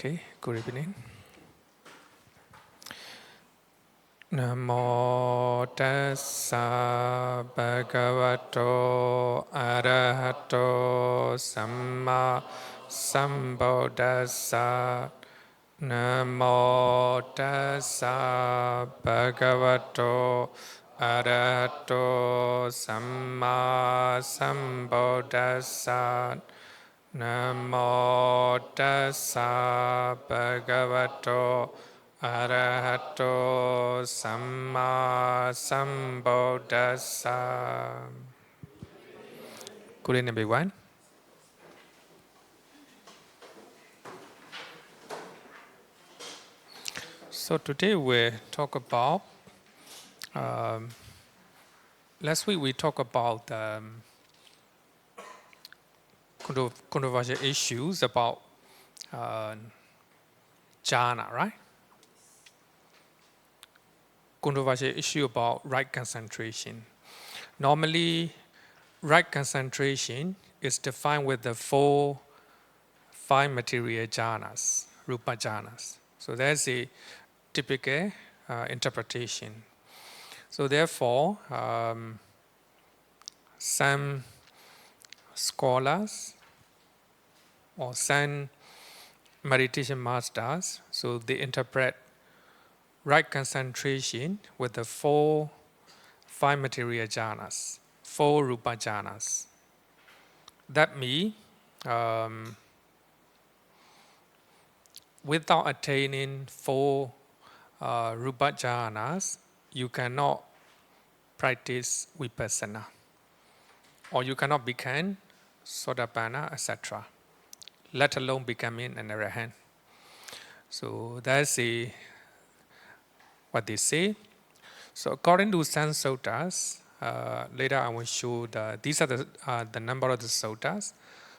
Okay, good evening. Namo tassa bhagavato arahato samma sambuddhassa. Namo tassa bhagavato arahato samma sambuddhassa. Namo tassa bhagavato arahato samma sambuddhassa. Good evening, everyone. So today we talk about, last week we talked about controversial issues about jhana, right? Controversial issue about right concentration. Normally, right concentration is defined with the five material jhanas, rupa jhanas. So that's a typical interpretation. So therefore, some scholars or some meditation masters, so they interpret right concentration with the five material jhanas, four rupa jhanas. That means without attaining four rupa jhanas, you cannot practice vipassana, or you cannot become sotapanna, etc., let alone becoming an arahant. So that's what they say. So according to some suttas, later I will show these are the number of the suttas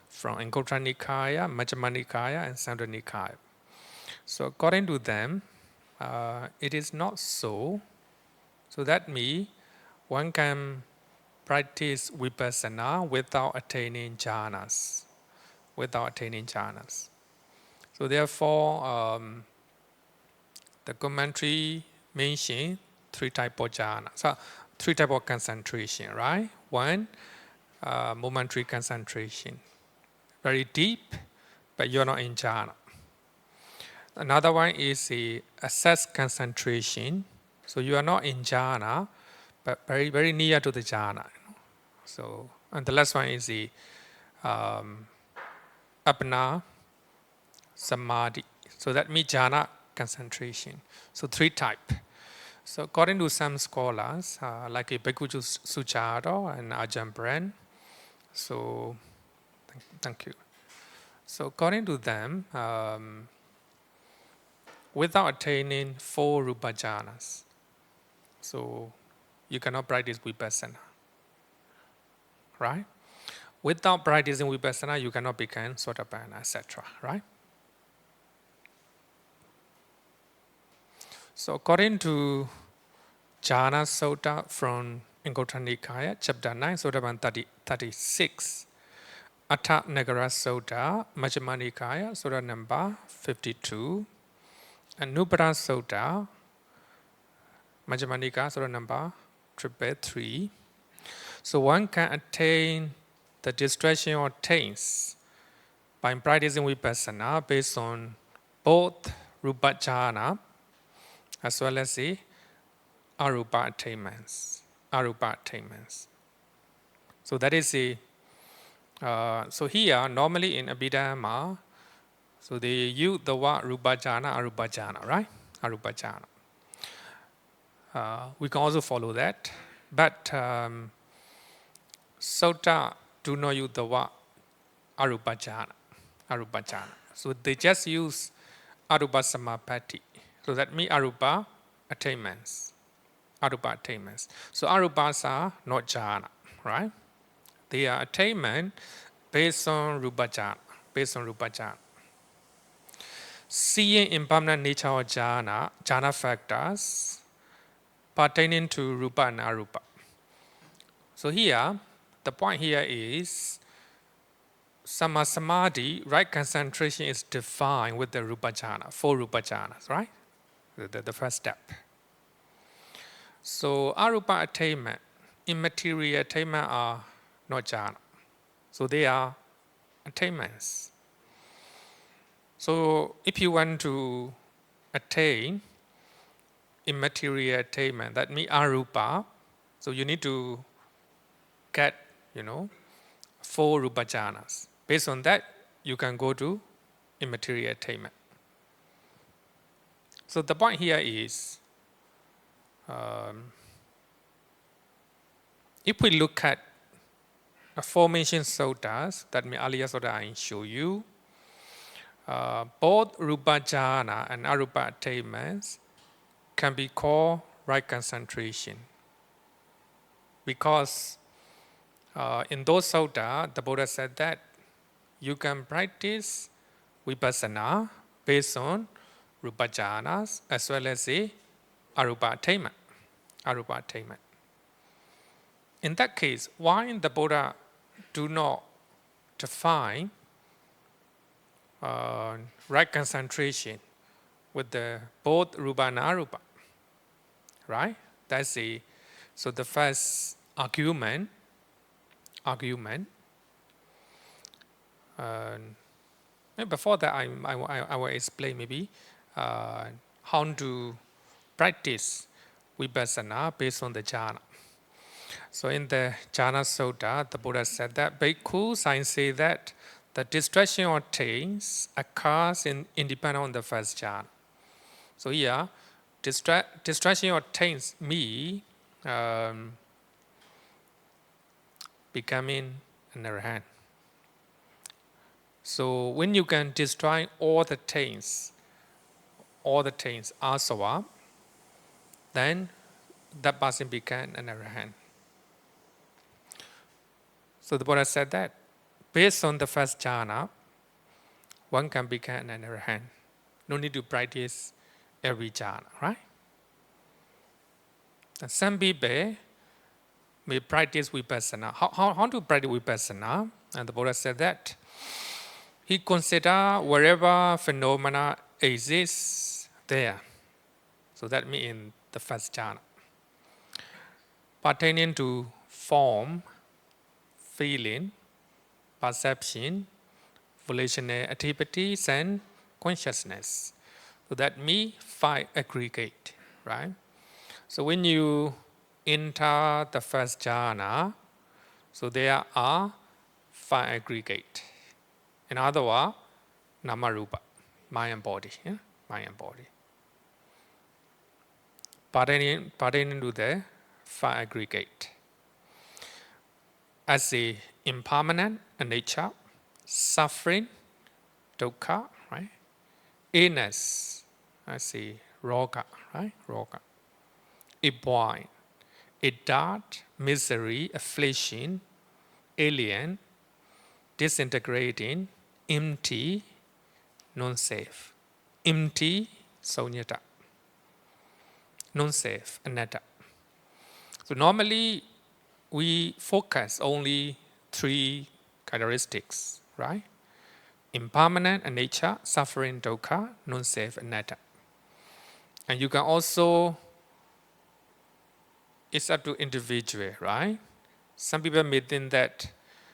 from Anguttara Nikaya, Majjhima Nikaya, and Samyutta Nikaya. So according to them, it is not so. So that means one can practice vipassana without attaining jhanas. So therefore, the commentary mentions three types of jhana. So three types of concentration, right? One, momentary concentration, very deep, but you're not in jhana. Another one is the assess concentration. So you are not in jhana, but very, very near to the jhana. So, and the last one is the apna samadhi. So that means jhana concentration. So three type. So according to some scholars, like a Bhikkhu Sucharo and Ajahn Brahm, so thank you. So according to them, without attaining four rupa jhanas, so you cannot practice vipassana, right? Without practicing vipassana, you cannot become sotapanna, etc., right? So according to Jhana Sutta from Anguttara Nikaya, chapter 9, Sotapan 36, Atta Nagara Sutta, Majjhima Nikaya, Sutta number 52, and Nubara Sutta, Majjhima Nikaya, Sutta number 333. So one can attain the distraction or taints by practicing vipassana based on both rupa jhana as well as the arupa attainments. So that is so here normally in Abhidhamma, so they use the word rupa jhana, arupa jhana, right? Arupa jhana. We can also follow that, but Sutta do not use the word arupa jhana. So they just use arupa samapatti. So that means arupa attainments. So arupas are not jhana, right? They are attainment based on rupa jhana. Seeing impermanent nature of jhana factors pertaining to rupa and arupa. So here, the point here is Samma Samadhi, right concentration is defined with the Rupa jhana, 4 Rupa jhanas, right? The first step. So Arupa attainment, immaterial attainment are not jhana. So they are attainments. So if you want to attain immaterial attainment, that means arupa, so you need to get, 4 Rupa jhanas. Based on that, you can go to immaterial attainment. So the point here is, if we look at the aforementioned suttas, that means Aliyah Sutta I show you, both Rupa jhana and Arupa attainments can be called right concentration. Because in those sutta, the Buddha said that you can practice vipassana based on Rupa jhanas as well as the Arupa attainment. In that case, why the Buddha do not define right concentration with the both Rupa and Arupa, right? That's so the first argument. Before that, I will explain maybe how to practice vipassana based on the jhana. So in the Jhana Sutta, the Buddha said that bhikkhus, I say that the distraction of things occurs independent on the first jhana. So here, distraction of things me becoming an arahant. So when you can destroy all the things asava, then that person became an arahant. So the Buddha said that based on the first jhana, one can become an arahant. No need to practice every jhana, right? And some people may practice vipassana. How to practice vipassana? And the Buddha said that he consider wherever phenomena exists there. So that means in the first jhana. Pertaining to form, feeling, perception, volitional activities, and consciousness. So that means 5 aggregate, right? So when you enter the first jhana, so there are 5 aggregate. In other words, nama rupa, mind and body, mind and body. Pertaining to the 5 aggregate. As a impermanent nature, suffering, dukkha, right? Illness, as a roga, right? Roga. A void, a dark, misery, affliction, alien, disintegrating, empty, non-safe. Empty, sunyata. Non-safe, anatta. So normally, we focus only 3 characteristics, right? Impermanent nature, suffering, dukkha, non-safe, anatta. And you can also, it's up to individual, right? Some people may think that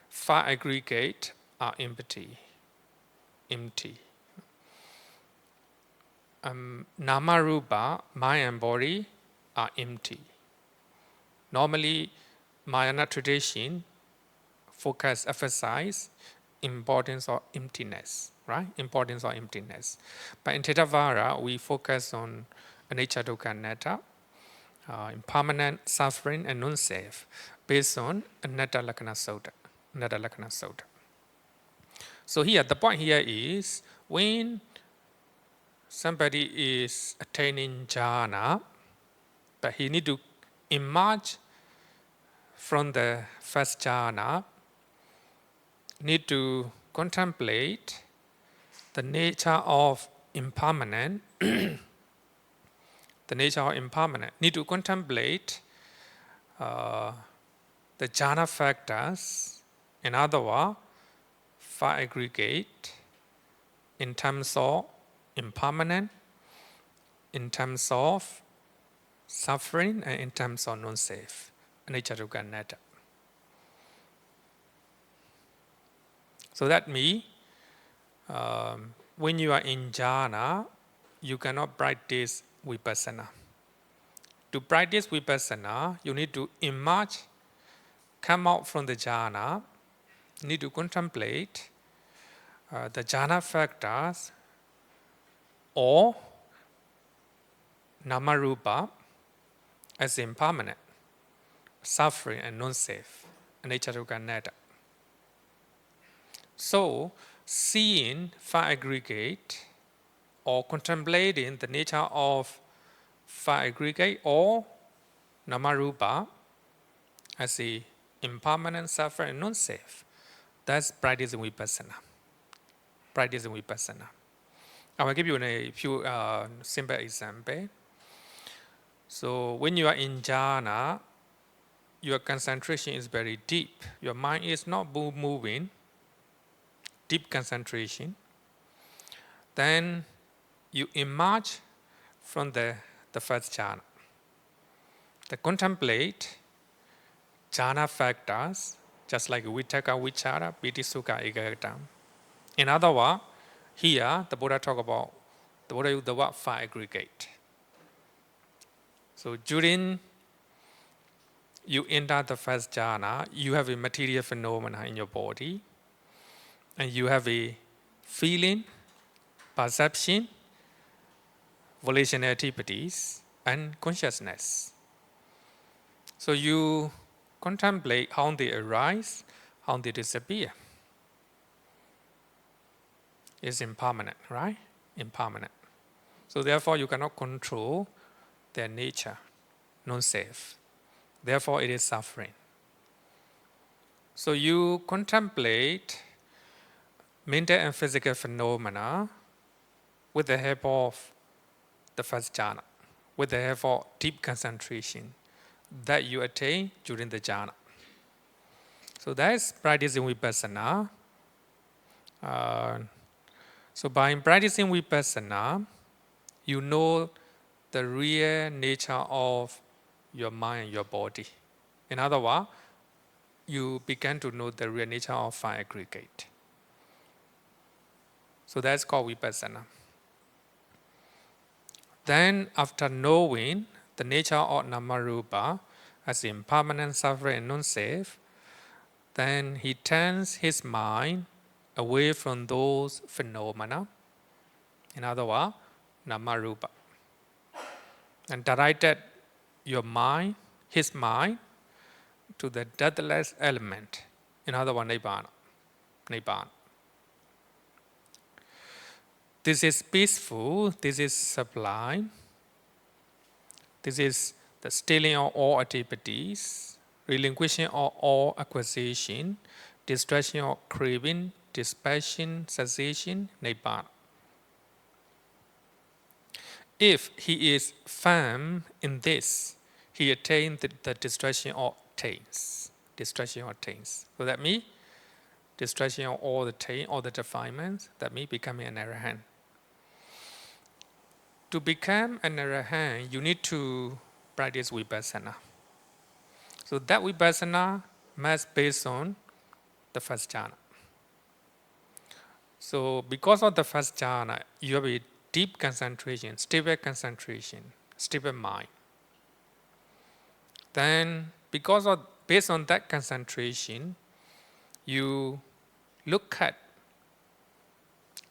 5 aggregate are empty. Nama rupa, mind and body are empty. Normally, Mahayana tradition emphasize importance of emptiness, right? Importance of emptiness. But in Theravada, we focus on anicca, dukkha, anatta, impermanent, suffering, and non-safe, based on Anatta Lakkhana Sutta. So here, the point here is, when somebody is attaining jhana, but he need to emerge from the first jhana, need to contemplate the nature of impermanent, need to contemplate the jhana factors, in other words, five aggregate in terms of impermanent, in terms of suffering, and in terms of non-safe, anicca dukkha anatta. So that means when you are in jhana, you cannot practice vipassana. To practice vipassana, you need to emerge, come out from the jhana, need to contemplate the jhana factors or namarupa as impermanent, suffering and non-safe, anicca dukkha anatta. So, seeing five aggregate or contemplating the nature of five aggregate or namarupa as a impermanent, suffering and non-safe, that's practicing vipassana. Practicing vipassana. I will give you a few simple examples. So when you are in jhana, your concentration is very deep. Your mind is not moving, deep concentration. Then you emerge from the first jhana. They contemplate jhana factors, just like vitakka, vichara, piti, sukha, ekaggata. In other words, here the Buddha talk about, the Buddha use the word five aggregate. So during you enter the first jhana, you have a material phenomena in your body, and you have a feeling, perception, volitional activities, and consciousness. So you contemplate how they arise, how they disappear. It's impermanent, right? Impermanent. So therefore you cannot control their nature, non-safe. Therefore it is suffering. So you contemplate mental and physical phenomena with the help of the first jhana, with the help of deep concentration that you attain during the jhana. So that is practicing vipassana. So by practicing vipassana, you know the real nature of your mind and your body. In other words, you begin to know the real nature of five aggregate. So that's called vipassana. Then after knowing the nature of namarupa as impermanent, suffering and non-safe, then he turns his mind away from those phenomena. In other words, namarupa. And directed your mind, his mind, to the deathless element. In other words, nibbana. Nibbana. This is peaceful, this is sublime, this is the stilling of all activities, relinquishing of all acquisition, distraction of craving, dispassion, cessation, nibbana. If he is firm in this, he attains the distraction of taints. Distraction of taints. So that means distraction of all the taint, all the defilements, that means becoming an arahant. To become an arahant, you need to practice vipassana. So that vipassana must be based on the first jhana. So because of the first jhana, you have a deep concentration, stable mind. Then based on that concentration, you look at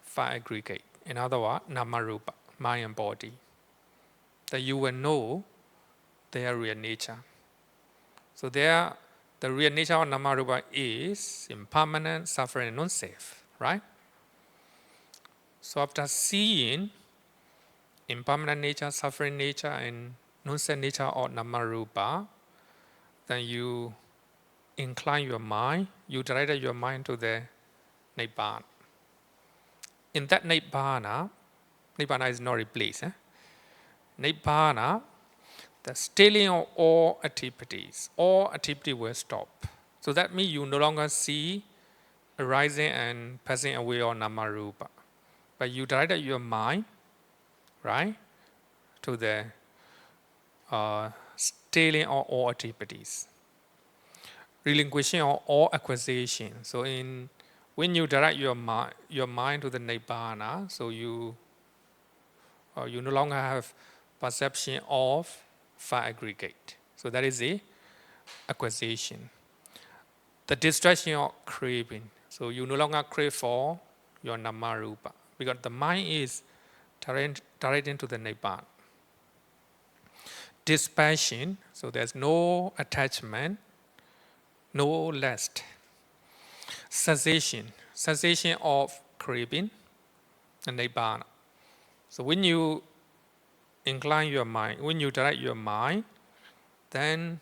five aggregate. In other words, namarupa, mind and body. That you will know their real nature. So the real nature of namarupa is impermanent, suffering, and non-safe, right? So after seeing impermanent nature, suffering nature, and non-safe nature of namarupa, then you incline your mind, you direct your mind to the nibbana. In that nibbana is not replaced. Nibbana, the stilling of all activity will stop. So that means you no longer see arising and passing away of Namarupa. But you directed your mind, right, to the stilling of all activities, relinquishing of all acquisition. So when you direct your mind to the Nibbana, so you no longer have perception of five aggregate. So that is the acquisition. The distraction of craving. So you no longer crave for your Namarupa because the mind is directed into the Nibbana. Dispassion, so there's no attachment, no lust. Cessation of craving and Nibbana. So when you incline your mind, when you direct your mind, then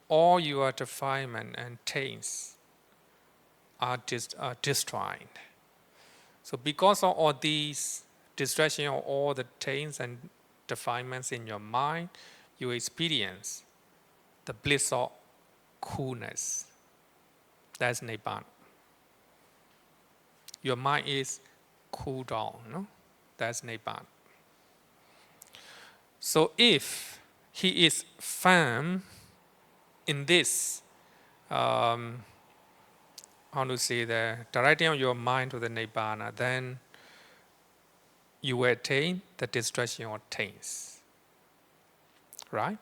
all your defilement and taints are destroyed. So because of all these distraction of all the taints and defilements in your mind, you experience the bliss of coolness. That's Nibbana. Your mind is cool down, no? That's Nibbana. So if he is firm in this, how to say, the directing of your mind to the Nibbana, then you will attain the distraction of taints. Right?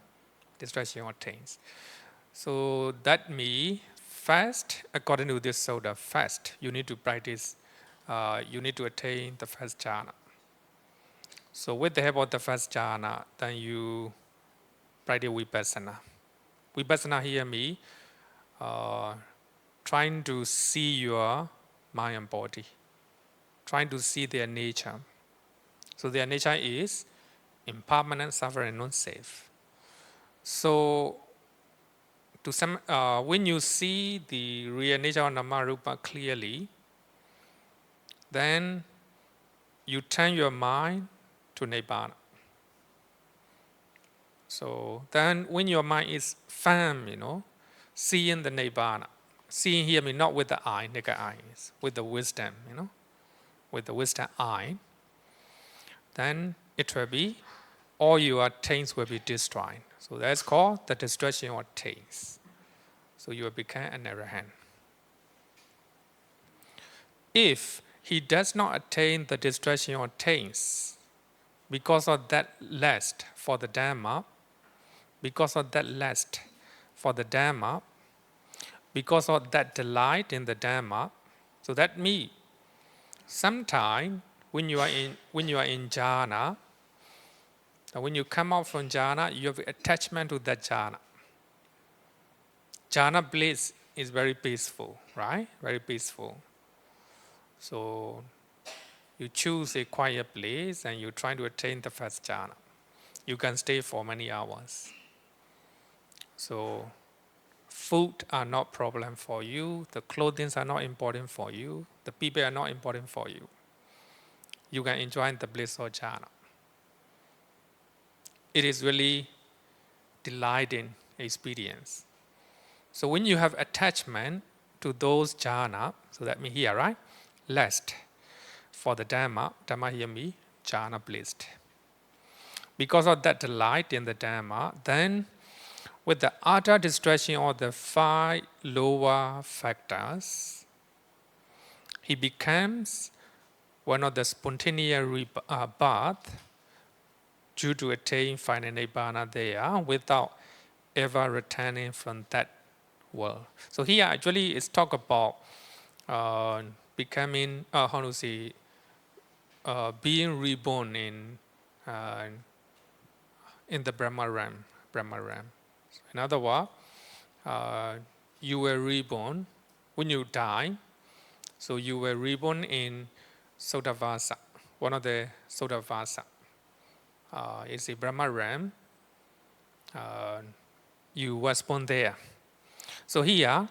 Distraction of taints. So that means fast, according to this sutta, fast, you need to practice, you need to attain the first jhana. So with the help of the first jhana, then you practice vipassana. Vipassana here means trying to see your mind and body, trying to see their nature. So their nature is impermanent, suffering, non-safe. So when you see the real nature of Namarupa clearly, then you turn your mind to Nibbana. So then when your mind is firm, seeing the Nibbana, seeing here means not with the eye, naked eyes, with the wisdom, with the wisdom eye, then it will be, all your taints will be destroyed. So that's called the destruction of taints. So you will become an arahant. If he does not attain the destruction of taints, because of that lust for the Dhamma, because of that lust for the Dhamma, because of that delight in the Dhamma, so that means sometime when you are in jhana, when you come out from jhana, you have attachment to that jhana. Jhana bliss is very peaceful, right? Very peaceful. So you choose a quiet place and you try to attain the first jhana. You can stay for many hours. So food are not problem for you. The clothing are not important for you. The people are not important for you. You can enjoy the bliss of jhana. It is really delighting experience. So when you have attachment to those jhana, so that means here, right? Lust for the Dhamma, Dhamma here means jhana bliss. Because of that delight in the Dhamma, then with the utter destruction of the five lower factors, he becomes one of the spontaneous birth due to attain final Nibbana there without ever returning from that world. So here actually it's talk about becoming, being reborn in the Brahma realm. In other words, you were reborn when you die. So you were reborn in Sotavasa, one of the Sotavasa. It's a Brahma realm. You were born there. So here,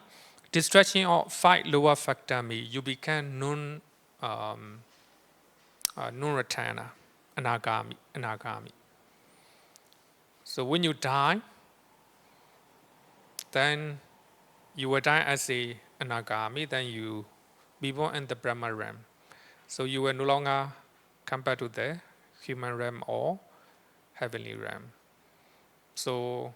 destruction of five lower factor means you become non-returner, anagami. So when you die, then you will die as a anagami, then you be born in the Brahma realm. So you will no longer compare to the human realm or heavenly realm. So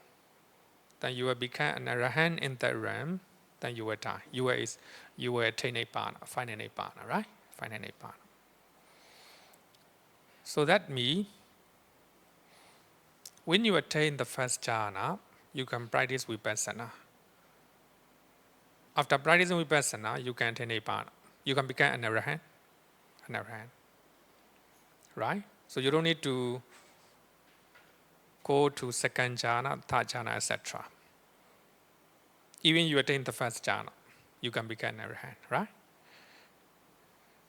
then you will become an arahant in that realm, then you will die. You will attain Nibbana, final Nibbana, right? Final Nibbana. So that means when you attain the first jhana, you can practice vipassana. After practicing vipassana, you can attain Nibbana. You can become an arahant, right? So you don't need to go to second jhana, third jhana, etc. Even you attain the first jhana, you can become an arahant, right?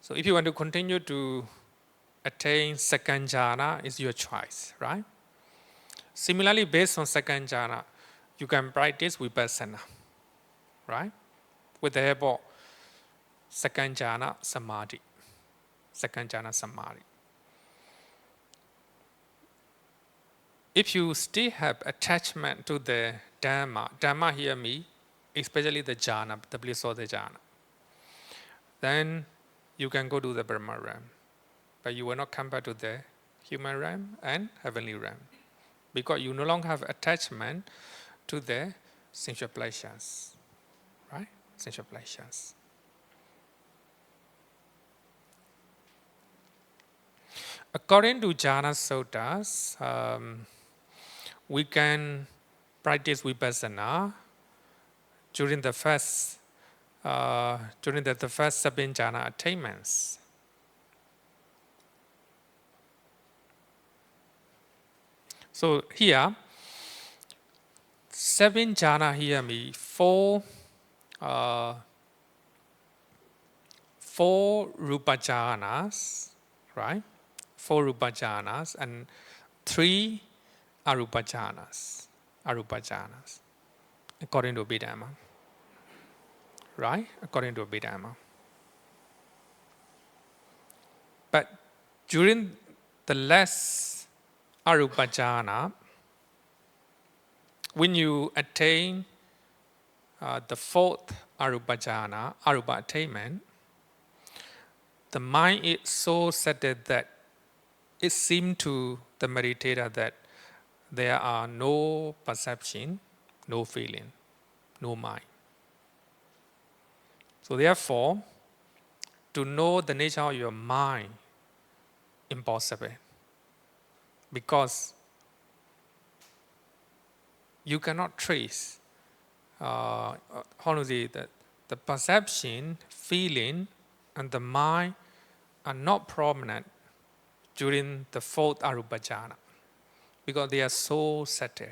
So if you want to continue to attain second jhana, it's your choice, right? Similarly, based on second jhana, you can practice vipassana, right? With the help of second jhana samadhi. Second jhana samadhi. If you still have attachment to the Dhamma here means especially the jhana, the bliss of the jhana, then you can go to the Brahma realm. But you will not come back to the human realm and heavenly realm, because you no longer have attachment to the sensual pleasures, right? Sensual pleasures. According to Jhana Suttas, we can practice vipassana during the first seven jhana attainments. So here, seven jhana here means four rupa jhanas, right? 4 rupa jhanas and 3 arupa jhanas. Arupa jhanas, according to Abhidhamma, right? According to Abhidhamma. But during the last arupa jhana, when you attain the 4th arupa jhana, arupa attainment, the mind is so settled that it seems to the meditator that there are no perception, no feeling, no mind. So therefore, to know the nature of your mind, impossible. Because you cannot trace the perception, feeling, and the mind are not prominent during the 4th arupa jhana, because they are so settled,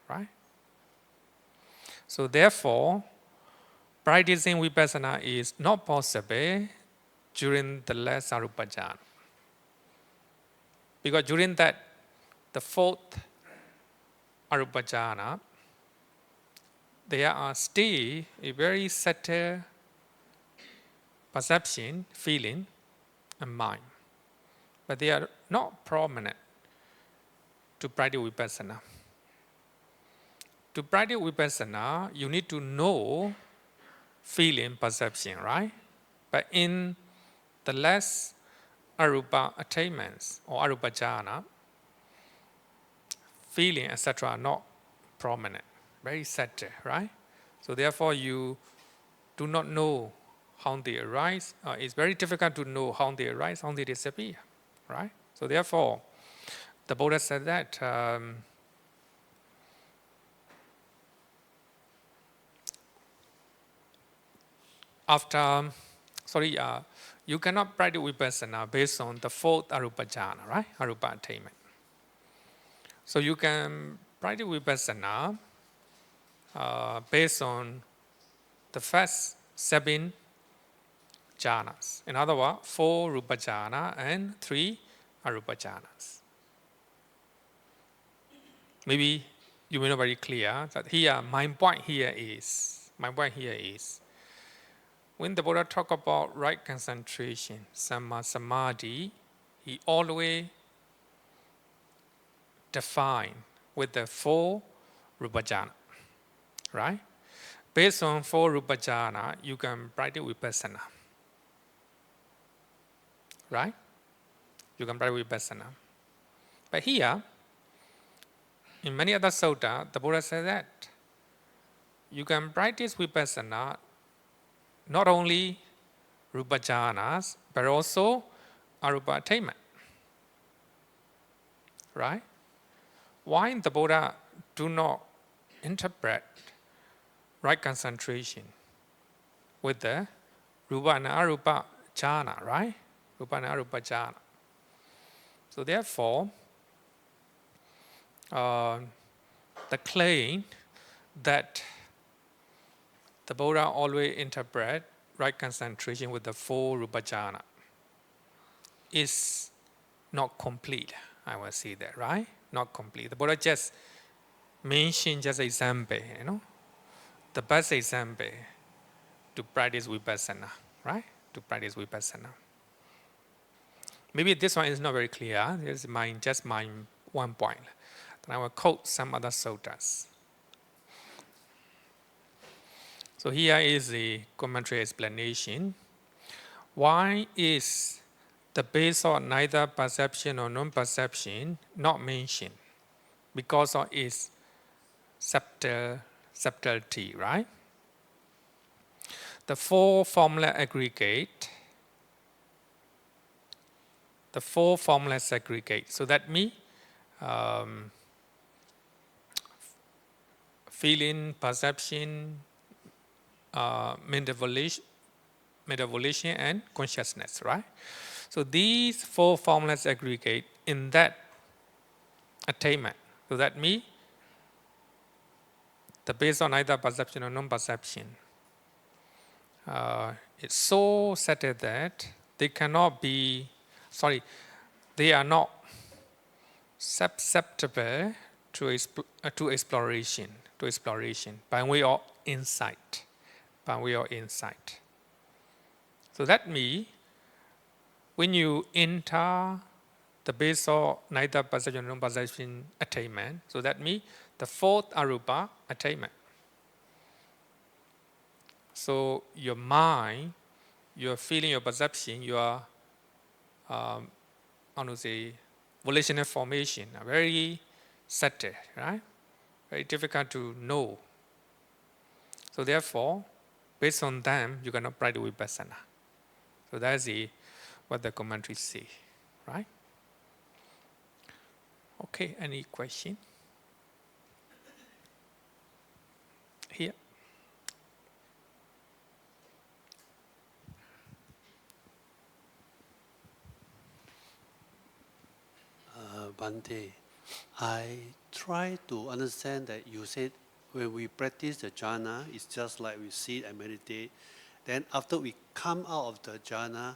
right? So therefore, practicing vipassana is not possible during the last arupa jhana, because during that, the 4th arupa jhana, there are still a very subtle perception, feeling, and mind, but they are not prominent to practice vipassana. To practice vipassana, you need to know feeling, perception, right? But in the last arupa attainments or arupa jhana, feeling, etc., are not prominent, very subtle, right? So therefore, you do not know how they arise. It's very difficult to know how they arise, how they disappear, right? So therefore, the Buddha said that you cannot practice vipassana based on the 4th arupa jhana, right? Arupa attainment. So you can practice vipassana based on the first 7 jhanas. In other words, 4 rupa jhana and 3 arupa jhanas. Maybe you may not very clear that here, my point here is, when the Buddha talk about right concentration, samma samadhi, he always define with the 4 rupa jhana, right? Based on 4 rupa jhana, you can practice vipassana. right? You can practice vipassana. But here, in many other sutta, the Buddha said that you can practice vipassana not only rupa jhanas, but also arupa attainment, right? Why the Buddha do not interpret right concentration with the rupa and arupa jhana, right? Rupa and arupa jhana. So therefore, the claim that the Buddha always interpret right concentration with the four rupa jhana is not complete. I will say that, right? Not complete. The Buddha just mentioned just example, the best example to practice vipassana, right? To practice vipassana. Maybe this one is not very clear. This is just my one point. Then I will quote some other suttas. So here is the commentary explanation. Why is the base of neither perception or non-perception not mentioned? Because of its subtlety, right? The four formula aggregate. The four formulas aggregate. So that means feeling, perception, mental volition, and consciousness, right? So these four formulas aggregate in that attainment. So that means the base on either perception or non-perception. It's so settled that they cannot be, they are not susceptible to exploration by way of insight. So that means when you enter the base of neither perception nor non-perception attainment, so that means the fourth arupa attainment. So your mind, your feeling, your perception, your volitional formation are very settled, right? Very difficult to know. So therefore, based on them, you cannot practice vipassana. So that's what the commentaries say, right? Okay, any question? Here. Bhante, I try to understand that you said when we practice the jhana, it's just like we sit and meditate. Then after we come out of the jhana,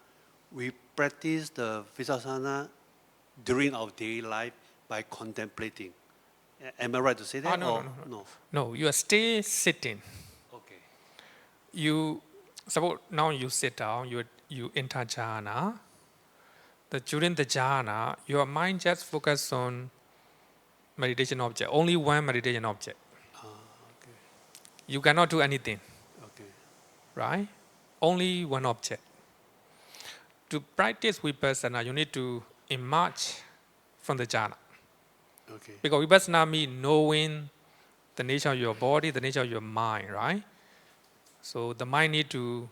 we practice the vipassana during our daily life by contemplating. Am I right to say that? No, you are still sitting. Okay. You suppose now you sit down, you enter jhana. During the jhana, your mind just focus on meditation object, only one meditation object. Okay. You cannot do anything. Okay. Right? Only one object. To practice vipassana, you need to emerge from the jhana. Okay. Because vipassana means knowing the nature of your body, the nature of your mind, right? So the mind need to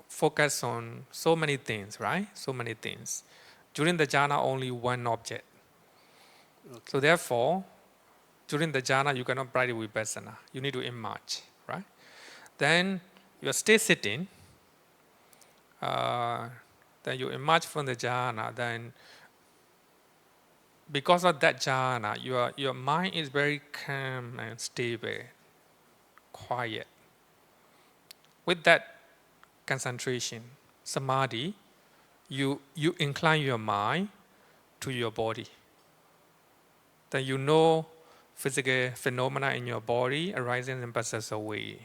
focus on so many things, right? So many things. During the jhana, only one object. Okay. So therefore, during the jhana, you cannot practice vipassana. You need to emerge, right? Then you are still sitting. Then you emerge from the jhana. Then because of that jhana, your mind is very calm and stable, quiet. With that concentration, samadhi, you incline your mind to your body. Then you know physical phenomena in your body arising and passes away,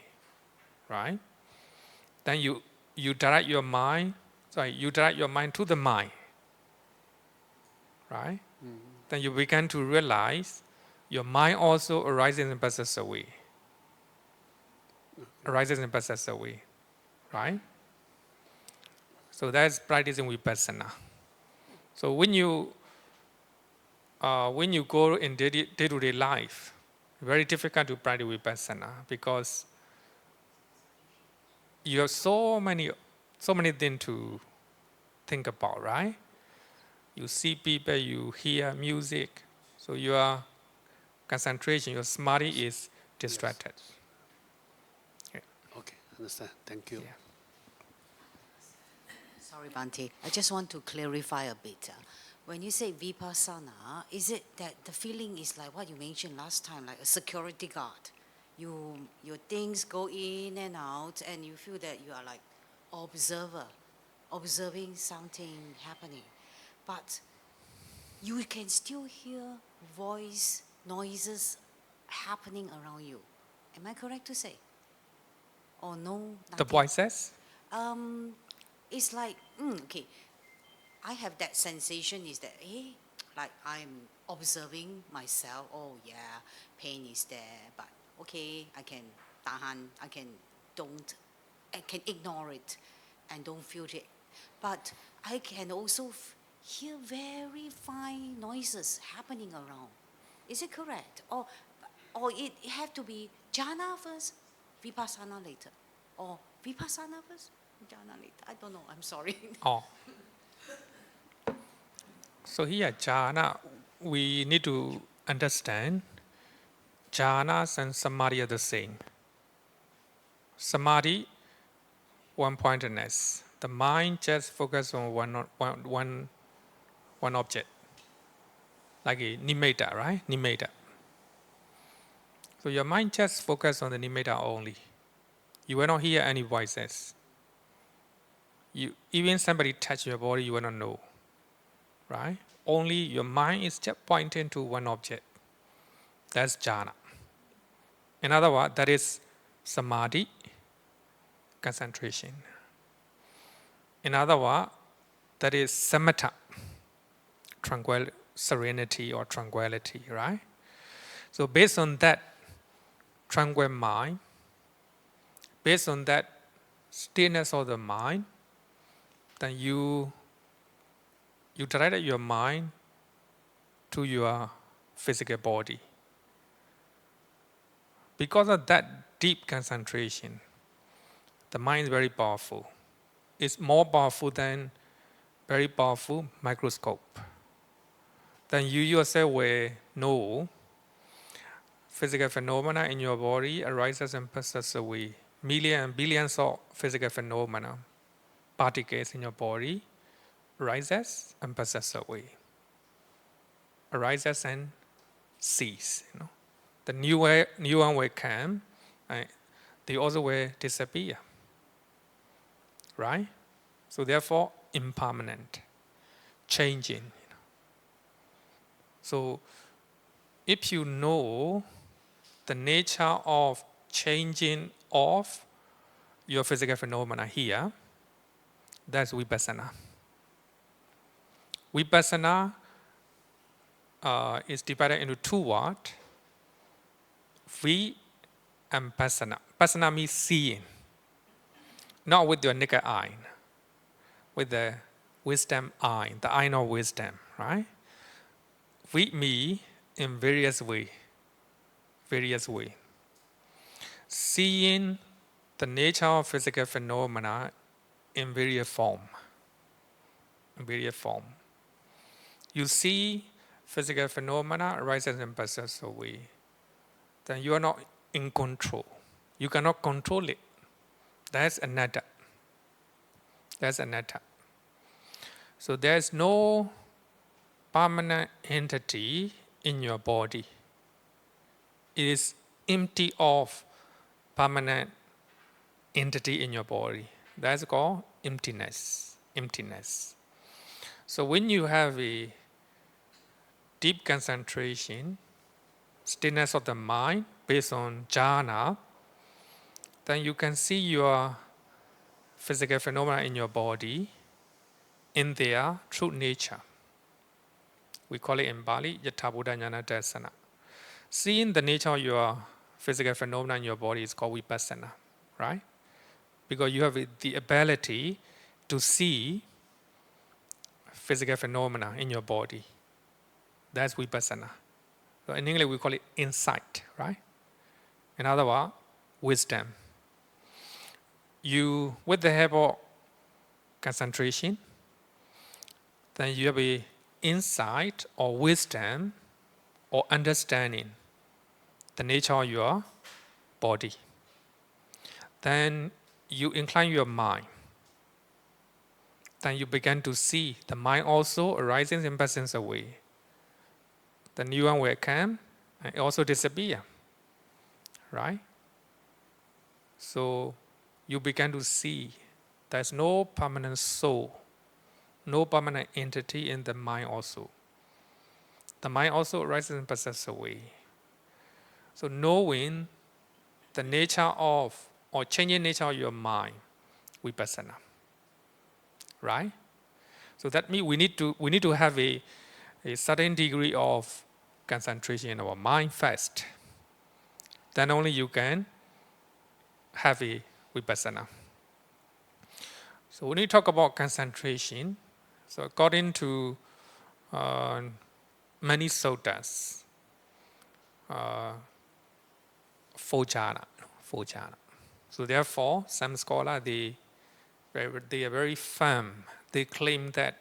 right? Then you direct your mind to the mind, right? Mm-hmm. Then you begin to realize your mind also arises and passes away. Arises and passes away, right? So that's practicing vipassana. So when you go in day-to-day life, very difficult to practice vipassana because you have so many things to think about, right? You see people, you hear music, so your concentration, your samadhi is distracted. Okay, understand. Thank you. Yeah. Sorry, Bhante. I just want to clarify a bit. When you say vipassana, is it that the feeling is like what you mentioned last time, like a security guard? Your things go in and out, and you feel that you are like observer, observing something happening. But you can still hear voice, noises happening around you. Am I correct to say? Or no? The Nothing? voices? It's like, okay, I have that sensation is that, hey, like I'm observing myself. Oh yeah, pain is there, but okay, I can tahan, I can ignore it and don't feel it. But I can also hear very fine noises happening around. Is it correct? Or it have to be jhana first, vipassana later? Or vipassana first, jhana later? I don't know, I'm sorry. Oh. So here, jhana, we need to understand jhanas and samadhi are the same. Samadhi, one-pointedness. The mind just focuses on one object, like a nimitta, right? Nimitta. So your mind just focuses on the nimitta only. You will not hear any voices. Even somebody touch your body, you will not know, right? Only your mind is just pointing to one object. That's jhana. In other words, that is samadhi, concentration. In other words, that is samatha, serenity or tranquility, right? So based on that tranquil mind, based on that stillness of the mind, then you direct your mind to your physical body. Because of that deep concentration, the mind is very powerful. It's more powerful than very powerful microscope. Then you yourself will know physical phenomena in your body arises and passes away. Millions and billions of physical phenomena, particles in your body, arises and passes away. Arises and cease. The new one will come, and the other will disappear. Right? So therefore, impermanent, changing. So if you know the nature of changing of your physical phenomena here, that's vipassana. Vipassana is divided into two words, vi and passana. Passana means seeing, not with your naked eye, with the wisdom eye, the eye of wisdom, right? With me in various way. Seeing the nature of physical phenomena in various form. You see physical phenomena arises and passes away. Then you are not in control. You cannot control it. That's anatta. So there is no permanent entity in your body. It is empty of permanent entity in your body. That's called emptiness. So when you have a deep concentration, stillness of the mind based on jhana, then you can see your physical phenomena in your body in their true nature. We call it in Bali, Yatha Buddha Jnana Darsana. Seeing the nature of your physical phenomena in your body is called vipassana, right? Because you have the ability to see physical phenomena in your body. That's vipassana. So in English, we call it insight, right? In other words, wisdom. You, with the help of concentration, then you have a insight or wisdom or understanding the nature of your body. Then you incline your mind. Then you begin to see the mind also arises and passes away. The new one will come and also disappear, right? So you begin to see there's no permanent soul, no permanent entity in the mind also. The mind also arises and passes away. So knowing the nature of or changing nature of your mind, vipassana, right? So that means we need to have a certain degree of concentration in our mind first. Then only you can have a vipassana. So when we talk about concentration, so according to many suttas, four jhana. So therefore, some scholars they are very firm. They claim that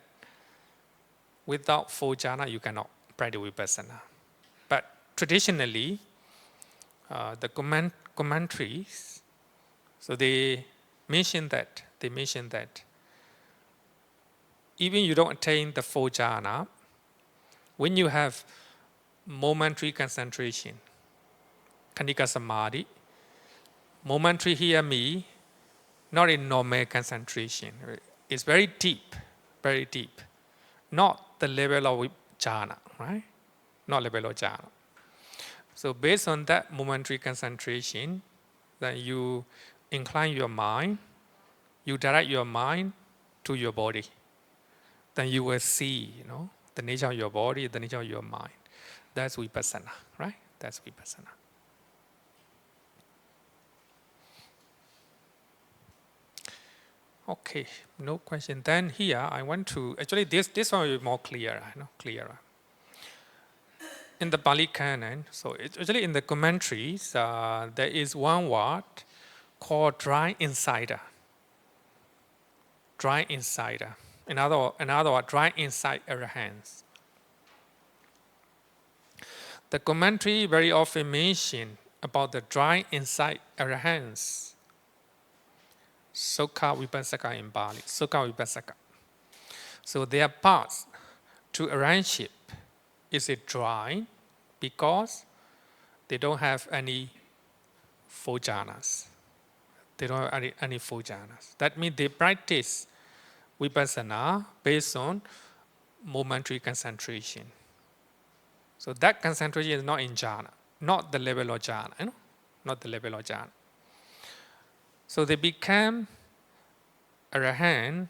without four jhana you cannot practice vipassana. But traditionally, the commentaries, so they mention that even you don't attain the four jhana, when you have momentary concentration, khanika samadhi, momentary hear me, not in normal concentration. It's very deep, not the level of jhana, right? Not level of jhana. So based on that momentary concentration, then you incline your mind, you direct your mind to your body. Then you will see, the nature of your body, the nature of your mind. That's vipassana, right? That's vipassana. Okay, no question. Then here I want to actually this one will be more clearer. In the Pali Canon, so it's actually in the commentaries, there is one word called dry insider. Dry insider. In other words, dry inside arahants. The commentary very often mention about the dry inside arahants. Sukha Vipassaka in Bali. Sukha Vipassaka. So their path to arahantship is it dry because they don't have any four jhanas. They don't have any four jhanas. That means they practice vipassana based on momentary concentration. So that concentration is not in jhana, not the level of jhana, not the level of jhana. So they become arahant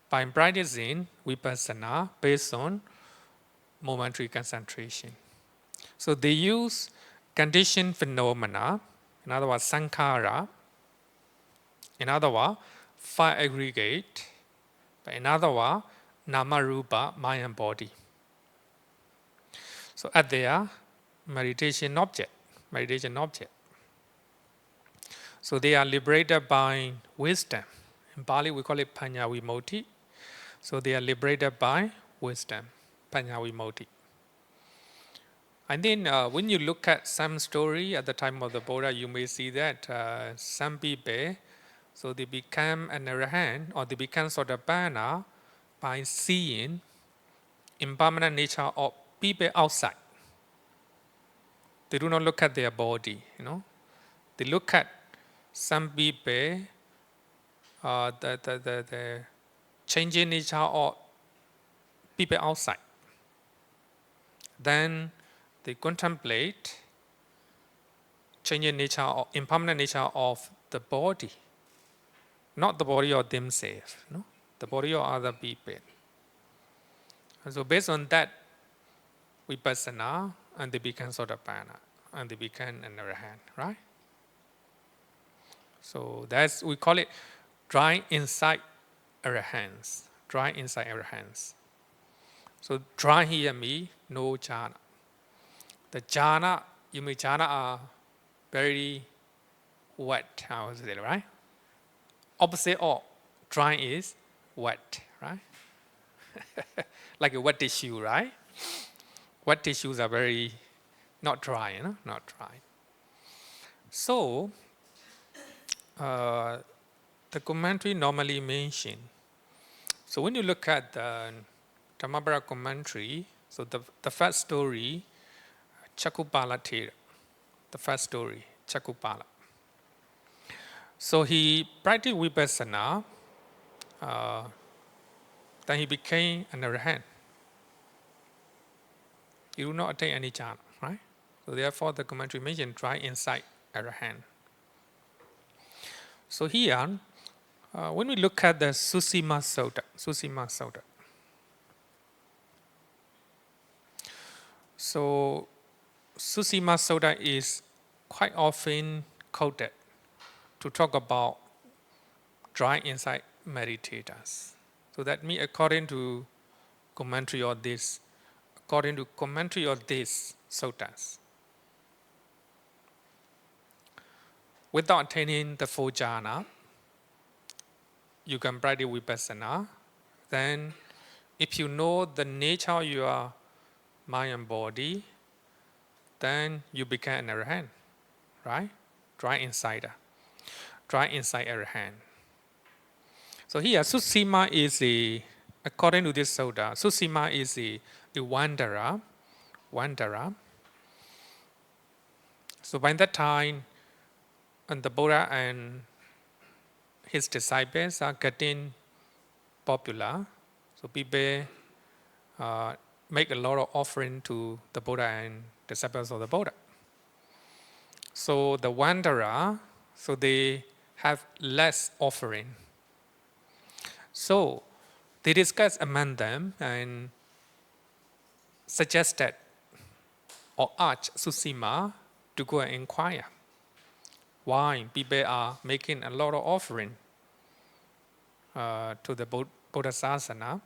by practicing vipassana based on momentary concentration. So they use conditioned phenomena, in other words, sankhara, in other words, five aggregate, but in other words, nama rupa, mind and body. So at their meditation object. So they are liberated by wisdom. In Pali we call it panya vimoti. So they are liberated by wisdom, panya vimoti. And then when you look at some story at the time of the Buddha, you may see that some people, so they become an arahant or they become sotapanna by seeing impermanent nature of people outside. They do not look at their body, They look at some people, the changing nature of people outside. Then they contemplate changing nature or impermanent nature of the body, not the body of themselves, the body of other people. And so based on that, vipassana, and they become sotapanna, and they become an arahant, right? So we call it dry insight arahants. Dry inside arahants. So dry here means no jhana. The jhana, you mean jhana are very wet, how is it, right? Opposite of dry is wet, right? Like a wet tissue, right? Wet tissues are very not dry, you know, not dry. So the commentary normally mention. So when you look at the Dhammapara commentary, so the first story, Chakupala Thera, the first story, Chakupala. So he practiced Vipassana, then he became an arahant. He do not attain any jhana, right? So therefore the commentary mentioned dry inside arahant. So here, when we look at the Susima Sutta, so Susima Sutta is quite often quoted to talk about dry inside meditators. So that means according to commentary of this suttas, without attaining the full jhana, you can practice vipassana. Then, if you know the nature of your mind and body, then you become an arahant, right? Dry inside arahant. So here, Susima is according to this sutta, Susima is a wanderer. So by that time, and the Buddha and his disciples are getting popular. So people make a lot of offering to the Buddha and disciples of the Buddha. So the wanderer, so they have less offering. So they discussed among them and suggested or asked Susima to go and inquire why people are making a lot of offering to the Bodhisasana.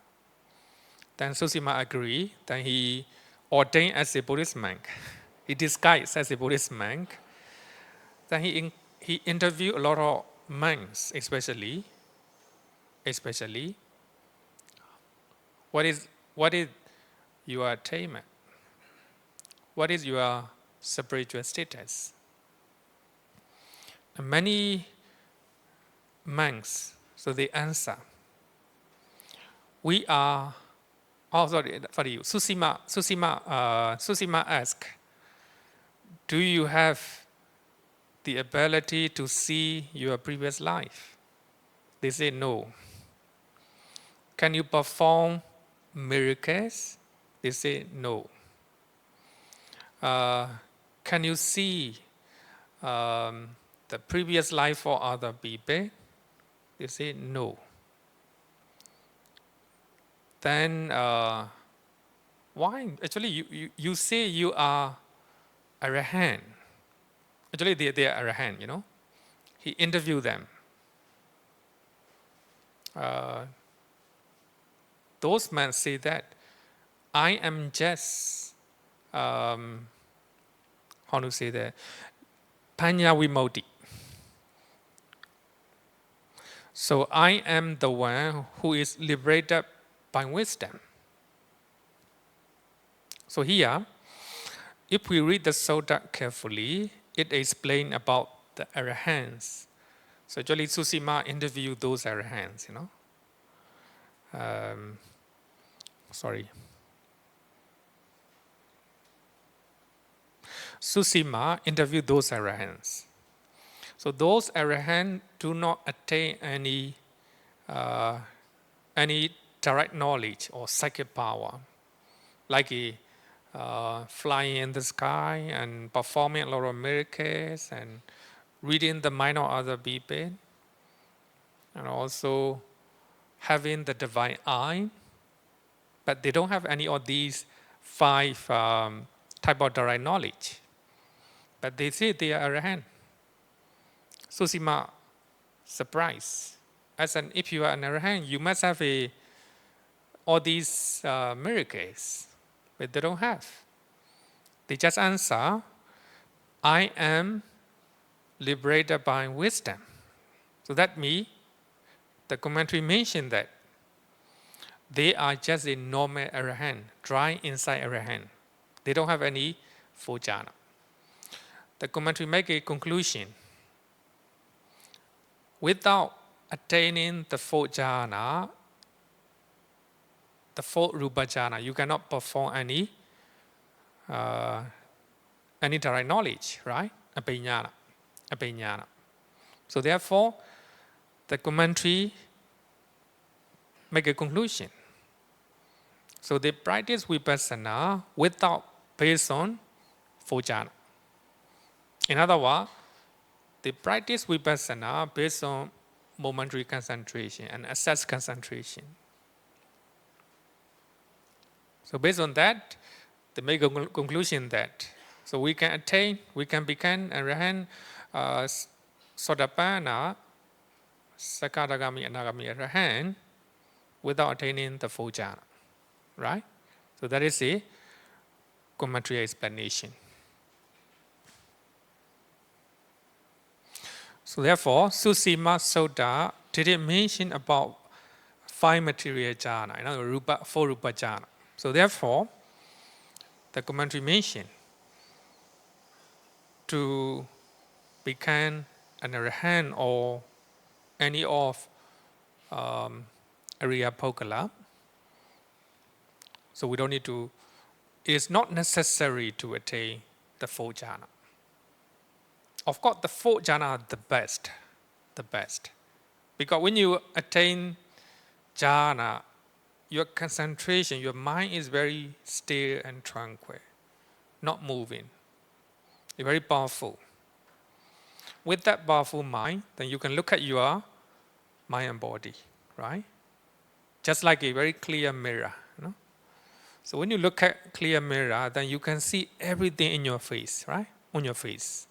Then Susima agreed. Then he ordained as a Buddhist monk. He disguised as a Buddhist monk. Then he interviewed a lot of monks, especially what is your attainment? What is your spiritual status? And many monks, so they answer, we are, Susima asked, do you have the ability to see your previous life? They say no. Can you perform miracles? They say no. Can you see the previous life for other people? They say no. Then why? Actually, you say you are arahant. Actually, they are arahant, you know. He interviewed them. Those men say that I am just, how to say that, Panya Vimoti. So I am the one who is liberated by wisdom. So here, if we read the sutta carefully, it explains about the arahants. So actually Susima interviewed those arahants, you know. Susima interviewed those arahants. So those arahants do not attain any direct knowledge or psychic power, like flying in the sky and performing a lot of miracles and reading the mind of other people, and also having the divine eye. But they don't have any of these 5 type of direct knowledge. But they say they are arahant. Susima surprised. if you are an arahant, you must have all these miracles, but they don't have. They just answer, I am liberated by wisdom. So that means the commentary mentioned that they are just a normal arahant, dry inside arahant. They don't have any four jhana. The commentary make a conclusion. Without attaining the fourth jhana, the fourth rupa jhana, you cannot perform any direct knowledge, right? Abhiññana. So therefore, the commentary make a conclusion. So they practice vipassana based on four jhana. In other words, they practice vipassana based on momentary concentration and assess concentration. So based on that, they make a conclusion that so we can become arahant, Sotapanna, Sakadagami, Anagami arahant without attaining the four jhana, right? So that is a commentary explanation. So therefore, Susima Sutta didn't mention about 5 material jhana, 4 rupa jhana. So therefore, the commentary mentioned to become an arahant or any of Ariya Pokala. So we don't need to, it is not necessary to attain the 4 jhana. Of course, the 4 jhana are the best. Because when you attain jhana, your concentration, your mind is very still and tranquil, not moving. It's very powerful. With that powerful mind, then you can look at your mind and body, right? Just like a very clear mirror. So when you look at clear mirror, then you can see everything in your face, right? On your face.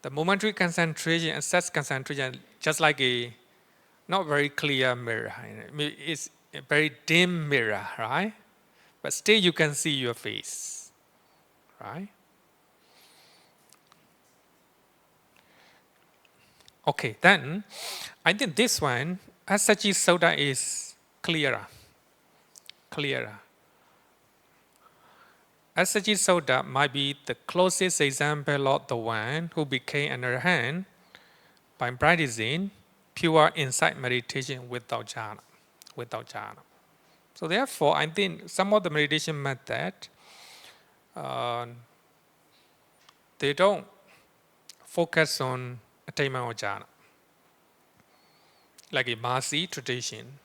The momentary concentration and such concentration, just like a not very clear mirror. It's a very dim mirror, right? But still you can see your face, right? Okay, then I think this one, Asaji Sutta is clearer. Asaji Sutta might be the closest example of the one who became an arahant by practicing pure insight meditation without jhana. So therefore, I think some of the meditation method, they don't focus on attainment of jhana, like a Mahasi tradition.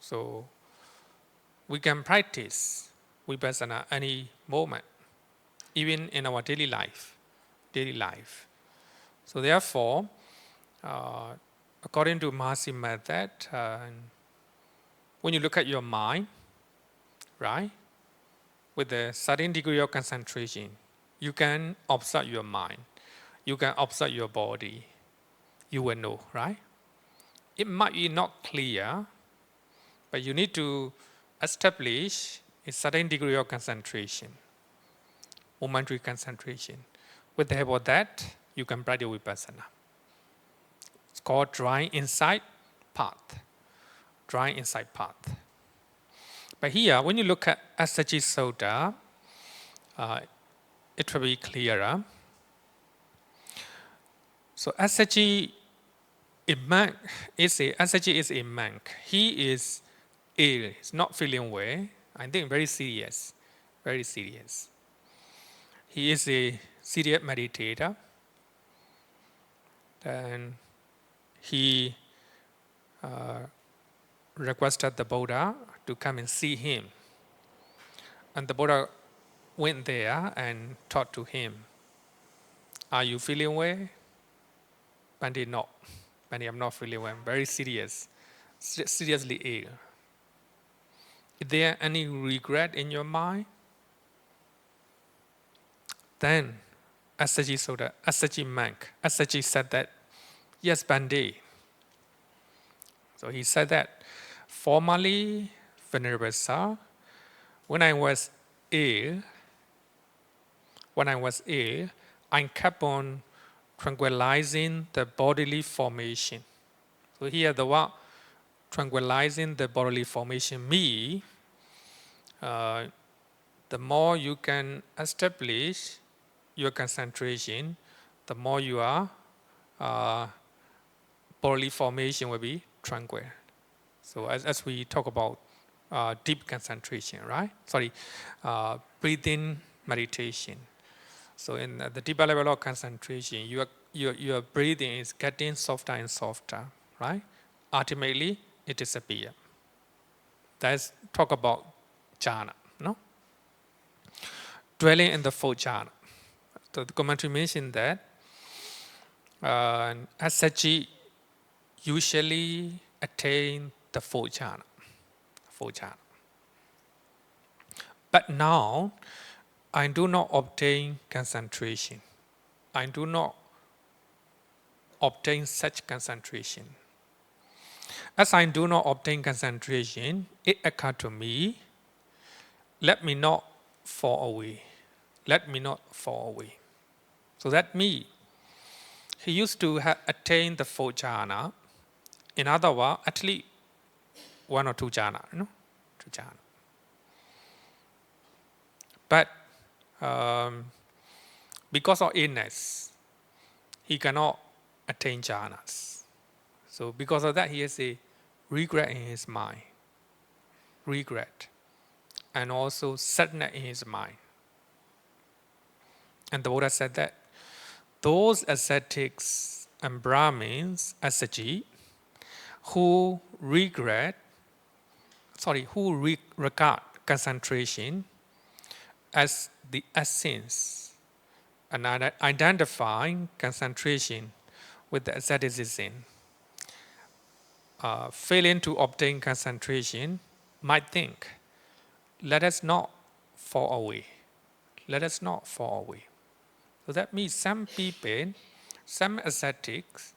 So we can practice vipassana any moment, even in our daily life. So therefore, according to Mahasi method, when you look at your mind, right, with a certain degree of concentration, you can observe your mind, you can observe your body, you will know, right? It might be not clear, but you need to establish a certain degree of concentration, momentary concentration. With the help of that, you can practice vipassana. It's called drawing insight path. But here, when you look at Asaji Sutta, it will be clearer. So Asaji is a monk. He is ill. He's not feeling well. I think very serious. He is a serious meditator. And he requested the Buddha to come and see him. And the Buddha went there and talked to him. Are you feeling well? Bhante, no. Bhante, I'm not feeling well. I'm very seriously ill. Is there any regret in your mind? Then Asaji monk, Asaji said that, yes, Bhante, So he said that, formerly, Venerable Sir, when I was ill, I kept on tranquilizing the bodily formation. So here the word tranquilizing the bodily formation means the more you can establish your concentration, the more your bodily formation will be tranquil. So as we talk about deep concentration, right? Breathing meditation. So in the deeper level of concentration, your breathing is getting softer and softer, right? Ultimately, it disappears. Let's talk about jhana, no? Dwelling in the full jhana. So the commentary mentioned that assaji usually attain the full jhana. But now, I do not obtain concentration. I do not obtain such concentration. As I do not obtain concentration, it occurred to me, let me not fall away. Let me not fall away. So that me, he used to attain the full jhana. In other words, at least one or two jhana, no? Two jhana. But because of illness, he cannot attain jhanas. So because of that, he has a regret in his mind. Regret. And also sadness in his mind. And the Buddha said that those ascetics and Brahmins, assaji, who regard concentration as the essence and identifying concentration with the asceticism, failing to obtain concentration, might think, let us not fall away. Let us not fall away. So that means some people, some ascetics,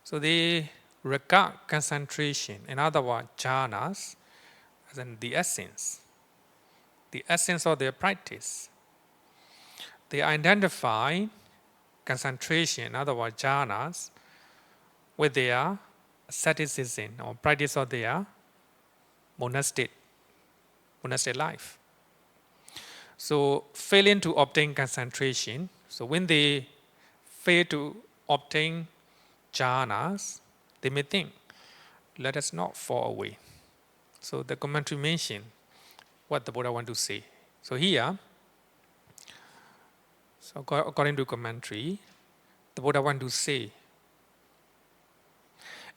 so they regard concentration, in other words, jhanas, as in the essence of their practice. They identify concentration, in other words, jhanas, with their asceticism or practice of their monastic life. So failing to obtain concentration, so when they fail to obtain jhanas, they may think, let us not fall away. So the commentary mentioned what the Buddha want to say. So here, so according to commentary, the Buddha want to say,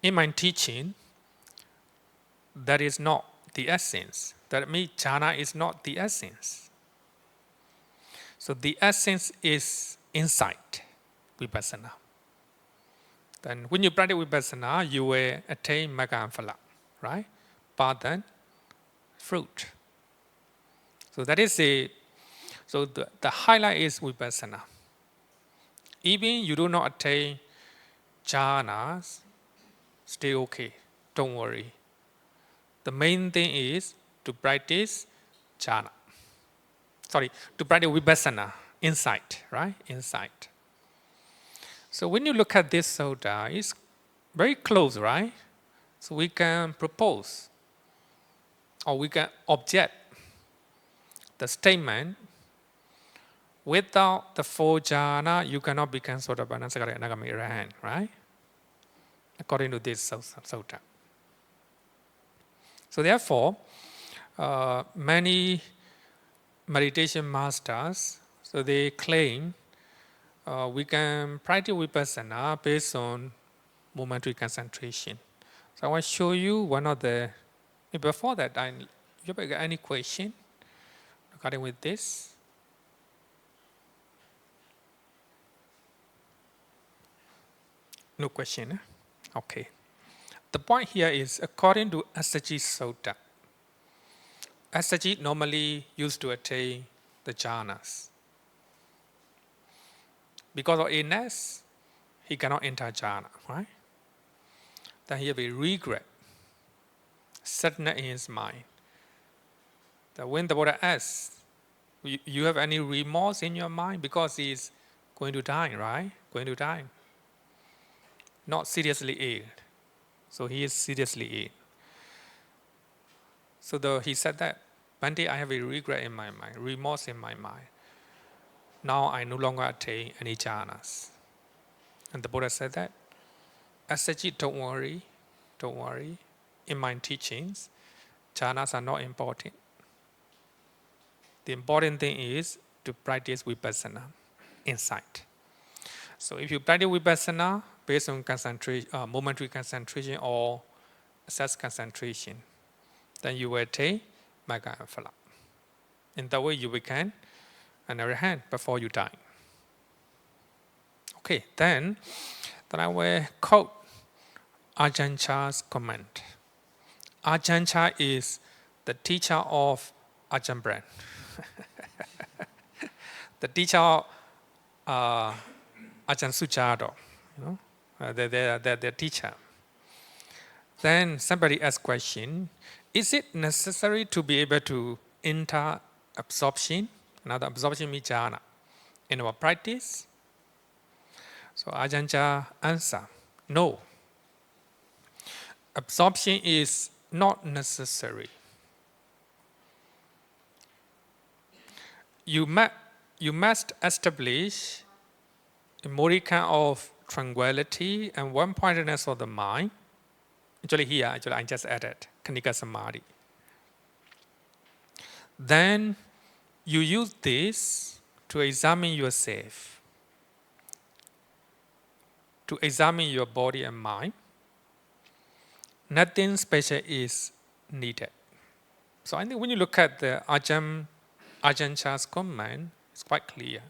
in my teaching, that is not the essence. That means jhana is not the essence. So the essence is insight, vipassana. Then when you practice vipassana, you will attain magga and phala, right? But then fruit. So that is the highlight is vipassana. Even you do not attain jhanas, stay okay, don't worry. The main thing is to practice jhana. To practice vipassana, insight, right? Insight. So when you look at this sutta, it's very close, right? So we can propose or we can object the statement, without the four jhana, you cannot become Sotapanna, Sakadagami, Anagami, Arahant, right? According to this sutta. So therefore, many meditation masters, so they claim we can practice vipassana based on momentary concentration. So I want to show you one of the, before that, you have any question regarding with this? No question, eh? Okay. The point here is, according to Assaji Sutta, Assaji normally used to attain the jhanas. Because of illness, he cannot enter jhana, right? Then he have a regret. sadness in his mind. That when the Buddha asks, you have any remorse in your mind? Because he's going to die, right? Going to die. Not seriously ill. So he is seriously ill. So he said that, Bhante, I have a regret in my mind, remorse in my mind. Now I no longer attain any jhanas. And the Buddha said that, Assaji, don't worry. In my teachings, jhanas are not important. The important thing is to practice vipassana, insight. So if you practice vipassana based on momentary concentration or assess concentration, then you will attain Magga and Phala. In that way, you become an arahant before you die. Okay, then I will quote Ajahn Chah's comment. Ajahn Chah is the teacher of Ajahn Brahm. The teacher of Ajahn Suchado, their teacher. Then somebody asked question, is it necessary to be able to enter absorption, another absorption means jhana, in our practice? So Ajahn Chah answer, no. Absorption is not necessary. You must establish a modicum of tranquility and one-pointedness of the mind. Actually I just added Khanika Samadhi. Then you use this to examine yourself, to examine your body and mind. Nothing special is needed. So I think when you look at the Ajahn Chah's comment, it's quite clear,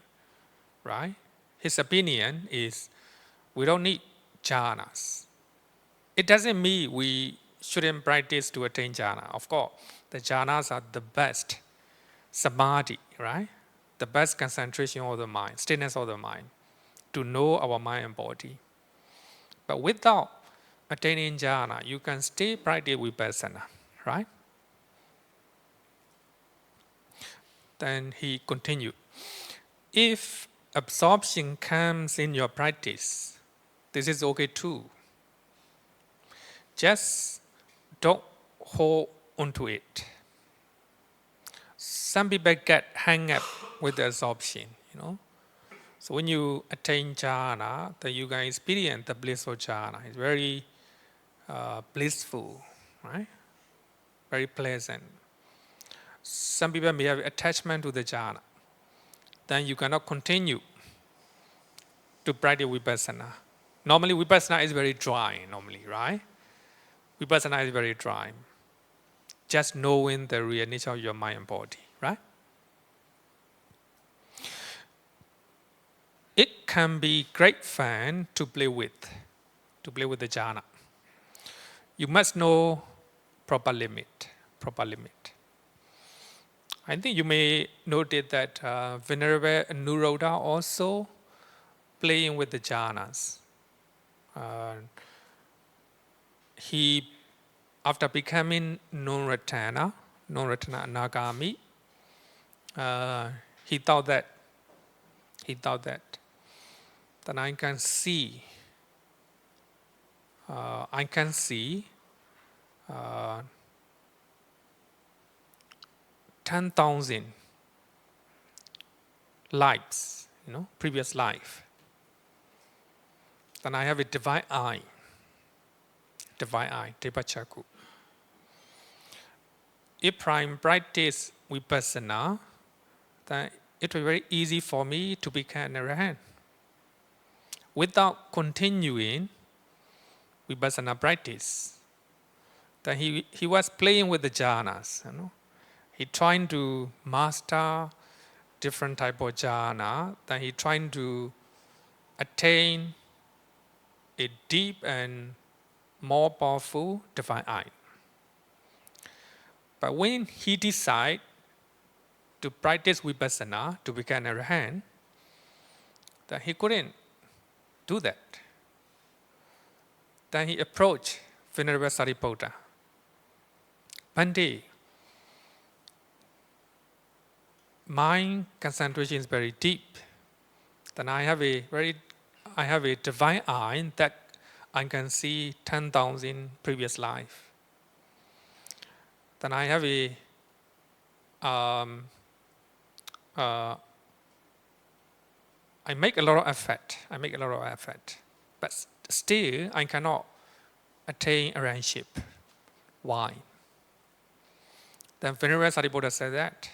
right? His opinion is we don't need jhanas. It doesn't mean we shouldn't practice to attain jhana. Of course, the jhanas are the best samadhi, right? The best concentration of the mind, stillness of the mind, to know our mind and body. But without attaining jhana, you can still practice vipassana, right? Then he continued, if absorption comes in your practice, this is okay too. Just don't hold onto it. Some people get hung up with the absorption, So when you attain jhana, then you can experience the bliss of jhana. It's very blissful, right? Very pleasant. Some people may have attachment to the jhana. Then you cannot continue to practice vipassana. Normally vipassana is very dry, right? Vipassana is very dry. Just knowing the real nature of your mind and body, right? It can be great fun to play with the jhana. You must know proper limit. I think you may notice that Venerable Nuruddha also playing with the jhanas. He, after becoming non-Ratana Anagami, he thought that then I can see 10,000 lives, previous life. Then I have a divine eye, Devachaku. If I practice vipassana, then it will be very easy for me to become an arahant. Without continuing vipassana practice, then he was playing with the jhanas. He trying to master different type of jhana. Then he trying to attain a deep and more powerful divine eye. But when he decide to practice vipassana to become an arahant, then he couldn't do that. Then he approached Venerable Sariputta. one day, mind concentration is very deep. Then I have a divine eye that I can see 10,000 previous life. Then I have I make a lot of effort. But still I cannot attain arahantship. Why? Then Venerable Sariputta said that.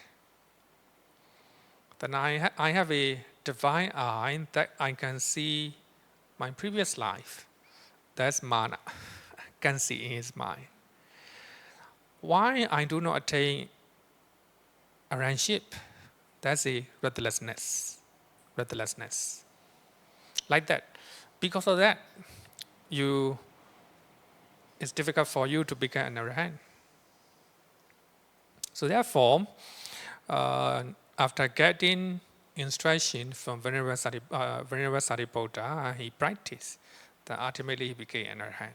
Then I have a divine eye that I can see my previous life. That's mana. Can see in his mind. Why I do not attain arahantship? That's a restlessness. Like that. Because of that, it's difficult for you to become an arahant. So therefore, after getting instruction from Venerable Sariputta, he practiced. Then ultimately he became an arahant.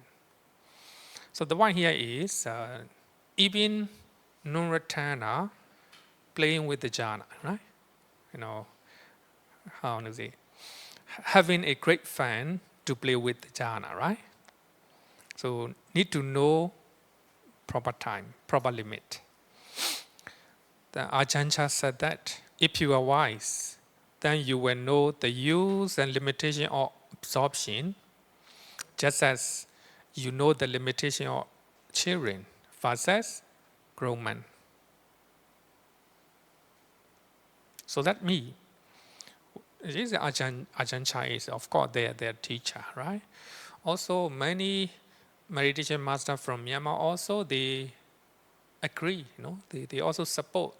So the one here is even Nuratana playing with the jhana, right? How to say? Having a great fan to play with the jhana, right? So need to know proper time, proper limit. The Ajahn Chah said that if you are wise, then you will know the use and limitation of absorption, just as you know the limitation of children versus grown men. So that means, Ajahn Chah is, of course, their teacher, right? Also, many meditation masters from Myanmar also, they agree, they also support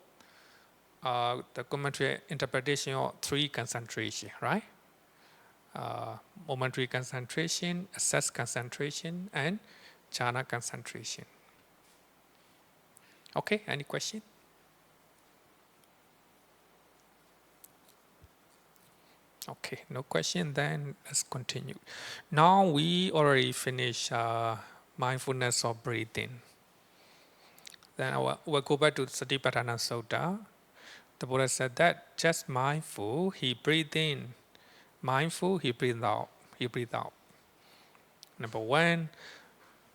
the commentary interpretation of three concentration, right? Momentary concentration, assess concentration, and jhana concentration. Okay, any question? Okay, no question, then let's continue. Now we already finished mindfulness of breathing. Then we'll go back to Satipatthana Sutta. The Buddha said that just mindful, he breathed in. Mindful, he breathed out. Number one,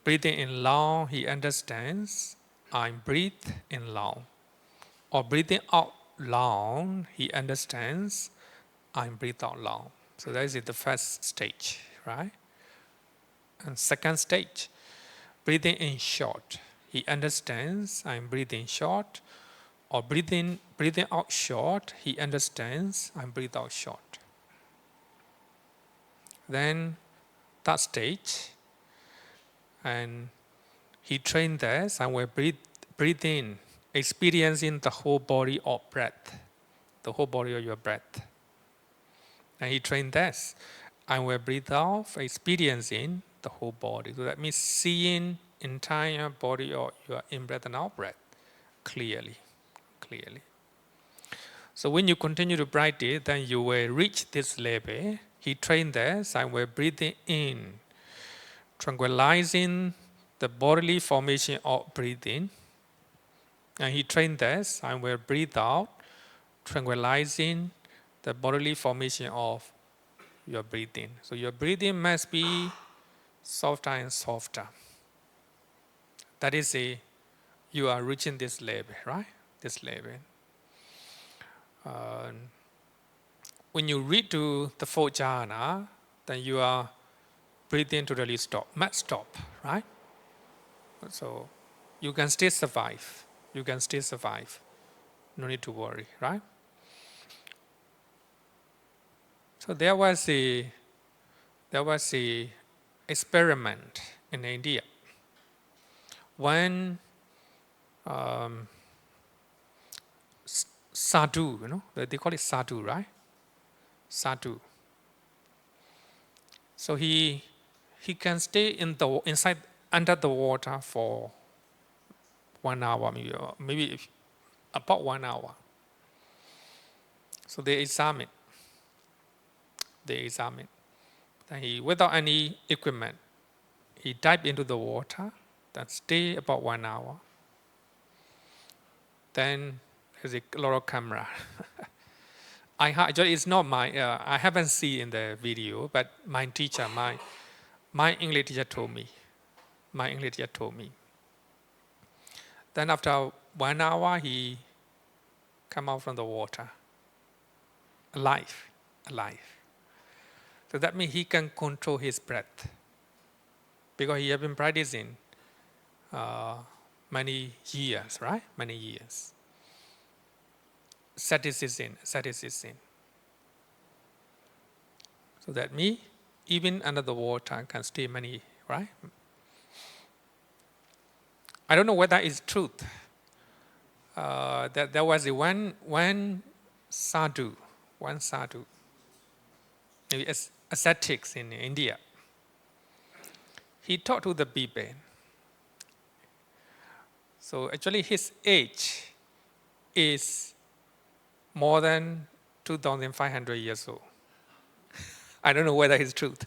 breathing in long, he understands, I breathe in long. Or breathing out long, he understands, I breathe out long. So that is the first stage, right? And second stage, breathing in short. He understands, I'm breathing short. Or breathing out short, he understands, I'm breathing out short. Then that stage, and he trained this, and we breathe in, experiencing the whole body of breath, the whole body of your breath. And he trained this, and we breathe out, experiencing the whole body. So that means seeing entire body of your in-breath and out-breath clearly. So when you continue to practice, then you will reach this level. He trained this, and we're breathing in, tranquilizing the bodily formation of breathing. And he trained this, and we'll breathe out, tranquilizing the bodily formation of your breathing. So your breathing must be softer and softer. That is you are reaching this level, right? This level. When you reach to the fourth jhana, then you are breathing to really stop, must stop, right? So you can still survive. No need to worry, right? So there was a experiment in India when sadhu, they call it sadhu, right? Sadhu. So he can stay inside under the water for 1 hour, maybe about 1 hour. So they examine. Then he, without any equipment, he dived into the water, then stay about 1 hour. then there's a lot of camera. Actually, it's not my, I haven't seen in the video, but my teacher, my English teacher told me. My English teacher told me. Then after 1 hour, he come out from the water, alive. So that means he can control his breath, because he has been practicing many years, right? Many years. Satisfaction. So that means even under the water can stay many, right? I don't know whether it's truth. That there was one sadhu, maybe ascetics in India. He talked to the people. So actually his age is more than 2,500 years old. I don't know whether it's truth.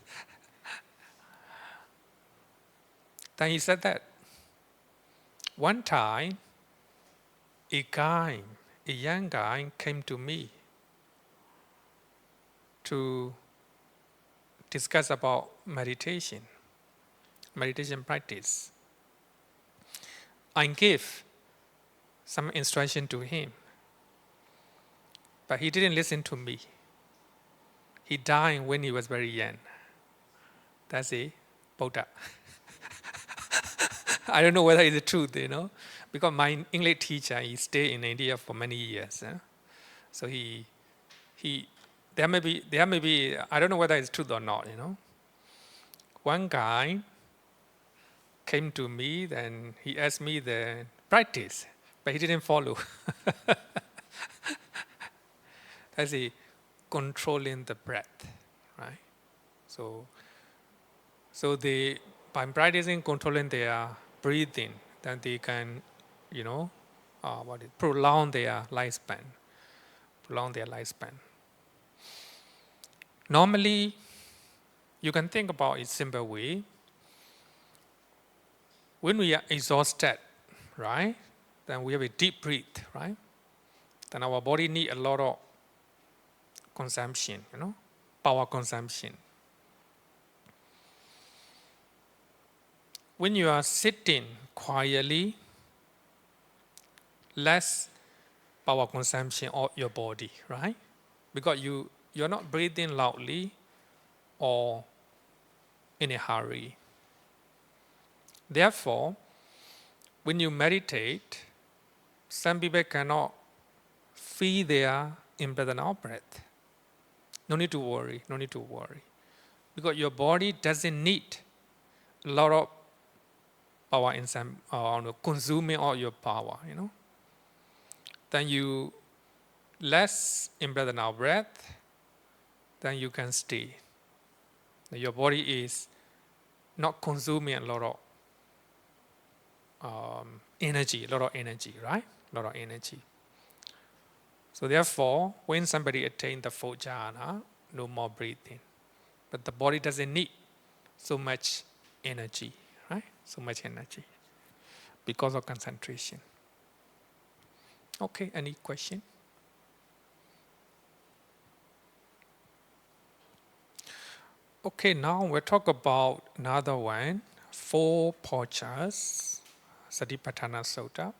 Then he said that one time a young guy came to me to discuss about meditation practice. I gave some instruction to him, but he didn't listen to me. He died when he was very young. That's a Buddha. I don't know whether it's the truth, because my English teacher, he stayed in India for many years. So there may be, I don't know whether it's truth or not, One guy came to me, then he asked me the practice, but he didn't follow. That's a controlling the breath, right? So by practicing controlling their breathing, then they can, prolong their lifespan. Normally, you can think about it simple way. When we are exhausted, right? Then we have a deep breath, right? Then our body need a lot of consumption, power consumption. When you are sitting quietly, less power consumption of your body, right? Because you're not breathing loudly or in a hurry. Therefore, when you meditate, some people cannot feel their in-breath and out-breath. No need to worry. Because your body doesn't need a lot of power in some, consuming all your power, Then you less in-breath and out-breath, then you can stay. Your body is not consuming a lot of energy, right? A lot of energy. So therefore, when somebody attains the fourth jhana, no more breathing. But the body doesn't need so much energy, right? So much energy because of concentration. Okay, any question? Okay, now we'll talk about another one, 4 pochas, Satipatthana Sutta.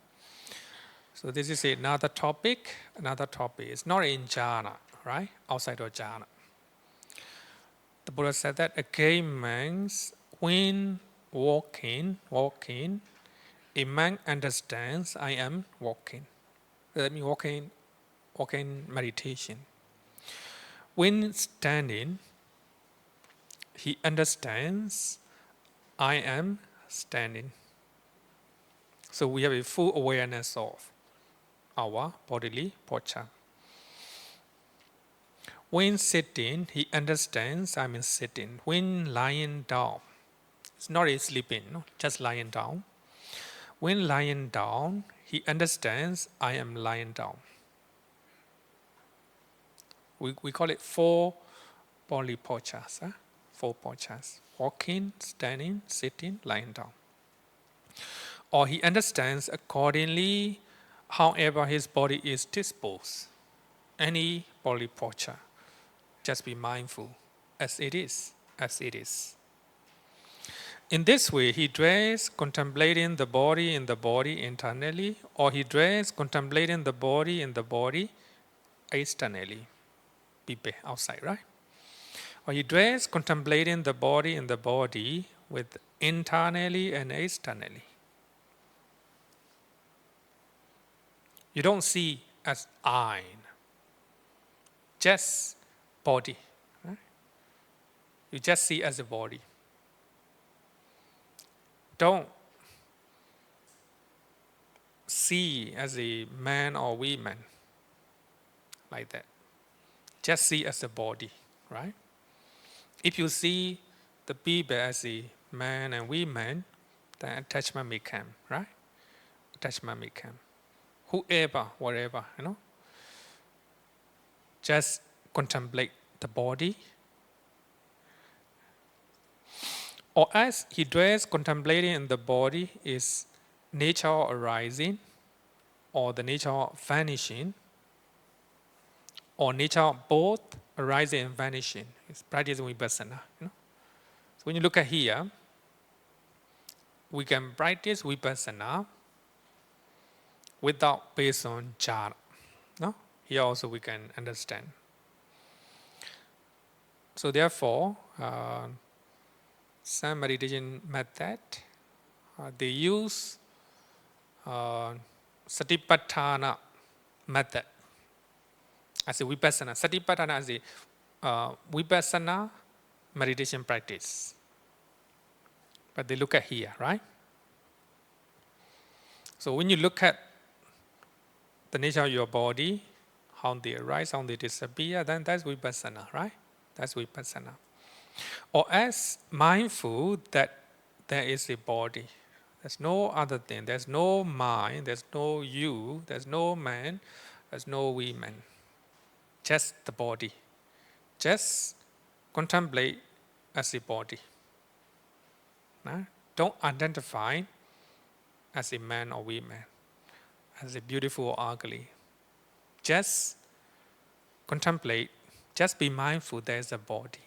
So this is another topic. It's not in jhana, right? Outside of jhana. The Buddha said that again means when walking, a man understands I am walking. That means walking meditation. When standing, he understands I am standing. So we have a full awareness of our bodily pocha. When sitting, he understands I'm sitting. When lying down, it's not a sleeping, just lying down. When lying down, he understands I am lying down. We call it 4 bodily pochas. 4 pochas. Walking, standing, sitting, lying down. Or he understands accordingly however his body is disposed, any bodily posture, just be mindful as it is, as it is. In this way, he dwells contemplating the body in the body internally, or he dwells contemplating the body in the body externally, pipe, outside, right? Or he dwells contemplating the body in the body with internally and externally. You don't see as I, just body. Right? You just see as a body. Don't see as a man or woman like that. Just see as a body, right? If you see the people as a man and women, then attachment may come, right? Attachment may come. Whoever, whatever, just contemplate the body. Or as he dwells contemplating in the body is nature arising, or the nature of vanishing, or nature both arising and vanishing. It's practicing vipassana. So when you look at here, we can practice vipassana without based on jhana. No? Here also we can understand. So therefore, some meditation method, they use Satipatthana method as a vipassana. Satipatthana as a vipassana meditation practice. But they look at here, right? So when you look at the nature of your body, how they arise, how they disappear, then that's vipassana, right? That's vipassana. Or as mindful that there is a body. There's no other thing. There's no mind, there's no you, there's no man, there's no women. Just the body. Just contemplate as a body. No? Don't identify as a man or woman, as a beautiful or ugly. Just contemplate, just be mindful there's a body.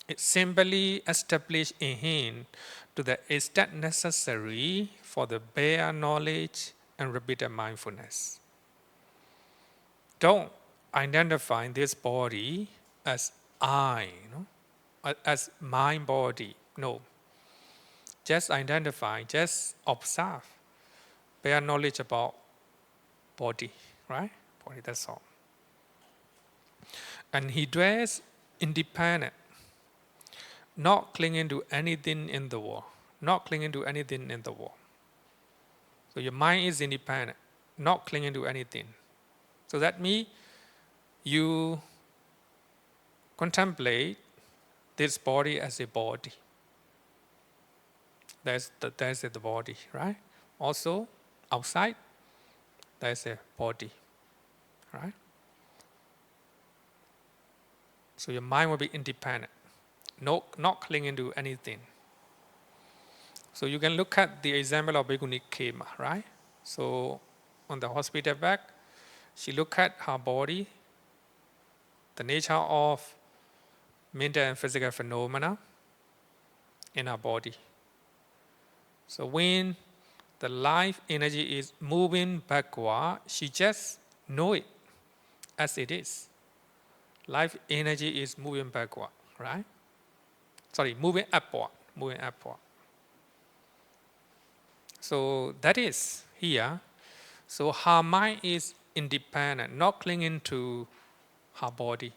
It simply establishes in him to the extent necessary for the bare knowledge and repeated mindfulness. Don't identify this body as I, as my body. No. Just identify, just observe, bare knowledge about body, right? Body, that's all. And he dwells independent, not clinging to anything in the world. Not clinging to anything in the world. So your mind is independent, not clinging to anything. So that means you contemplate this body as a body. There's the body, right? Also, outside, there's a body, right? So your mind will be independent, not clinging to anything. So you can look at the example of Bhikkhuni Khema, right? So on the hospital bed, she looked at her body, the nature of mental and physical phenomena in her body. So when the life energy is moving backward, she just know it as it is. Life energy is moving backward, right? Sorry, moving upward. So that is here. So her mind is independent, not clinging to her body,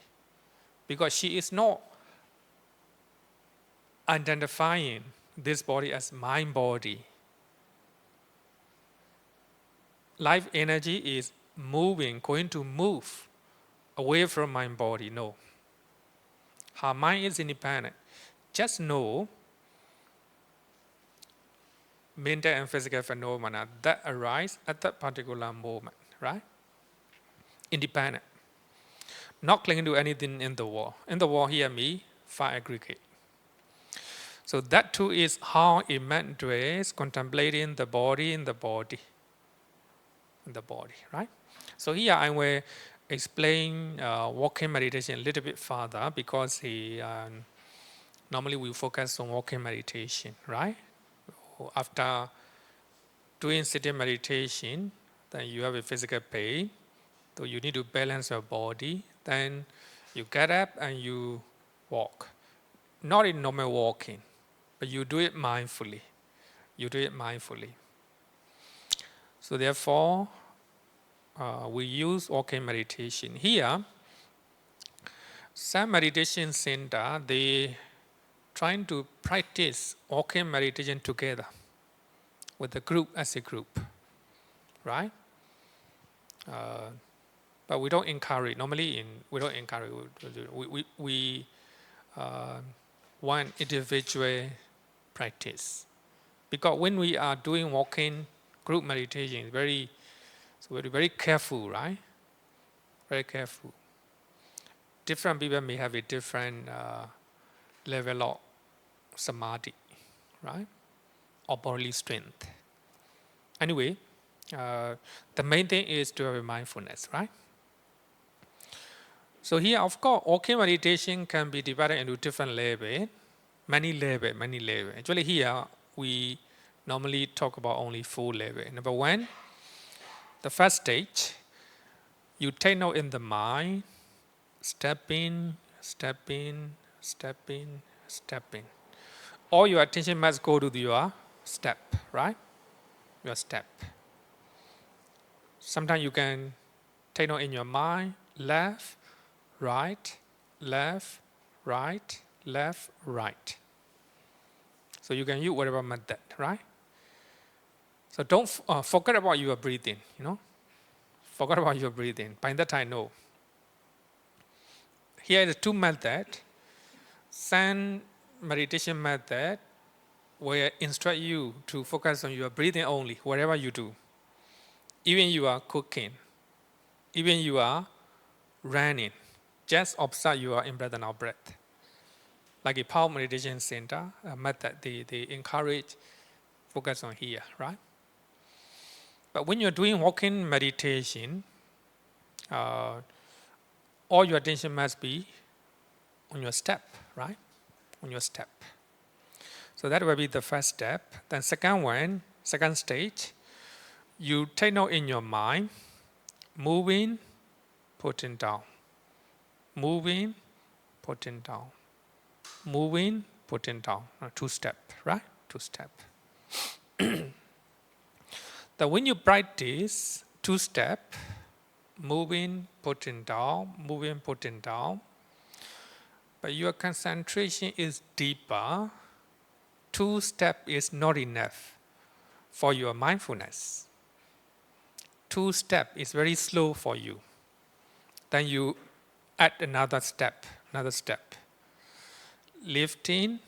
because she is not identifying this body as my body. Life energy is moving, going to move away from my body. No. Her mind is independent. Just know mental and physical phenomena that arise at that particular moment, right? Independent. Not clinging to anything in the world. In the world, here me, five aggregate. So that too is how a man dwells, contemplating the body in the body. in the body, right? So here I will explain walking meditation a little bit further because normally we focus on walking meditation, right? After doing sitting meditation, then you have a physical pain, so you need to balance your body. Then you get up and you walk. Not in normal walking, but you do it mindfully. You do it mindfully. So therefore, we use walking meditation. Here, some meditation center, they trying to practice walking meditation together with the group as a group, right? But we don't encourage. Normally, we don't encourage. We want individual practice, because when we are doing walking group meditation, it's very careful, right? Very careful. Different people may have a different level of samadhi, right? Or bodily strength. Anyway, the main thing is to have mindfulness, right? So here, of course, walking meditation can be divided into different levels, many levels. Actually, here we normally talk about only 4 levels. Number 1, the first stage, you take note in the mind, step in. All your attention must go to your step, right? Your step. Sometimes you can take note in your mind, left, right, left, right, left, right. So you can use whatever method, right? So don't forget about your breathing, Forget about your breathing. By that I know. Here is 2 methods. Some meditation method will instruct you to focus on your breathing only, whatever you do. Even you are cooking, even you are running, just observe your in-breath and out-breath. Like a Power Meditation Center method, they encourage focus on here, right? But when you're doing walking meditation, all your attention must be on your step, right? On your step. So that will be the first step. Then second stage, you take note in your mind, moving, putting down. Moving, putting down. Moving, putting down. 2 step, right? 2 step. Then when you practice 2 step, moving, putting down, but your concentration is deeper, 2 step is not enough for your mindfulness. 2 step is very slow for you. Then you add another step. Lifting,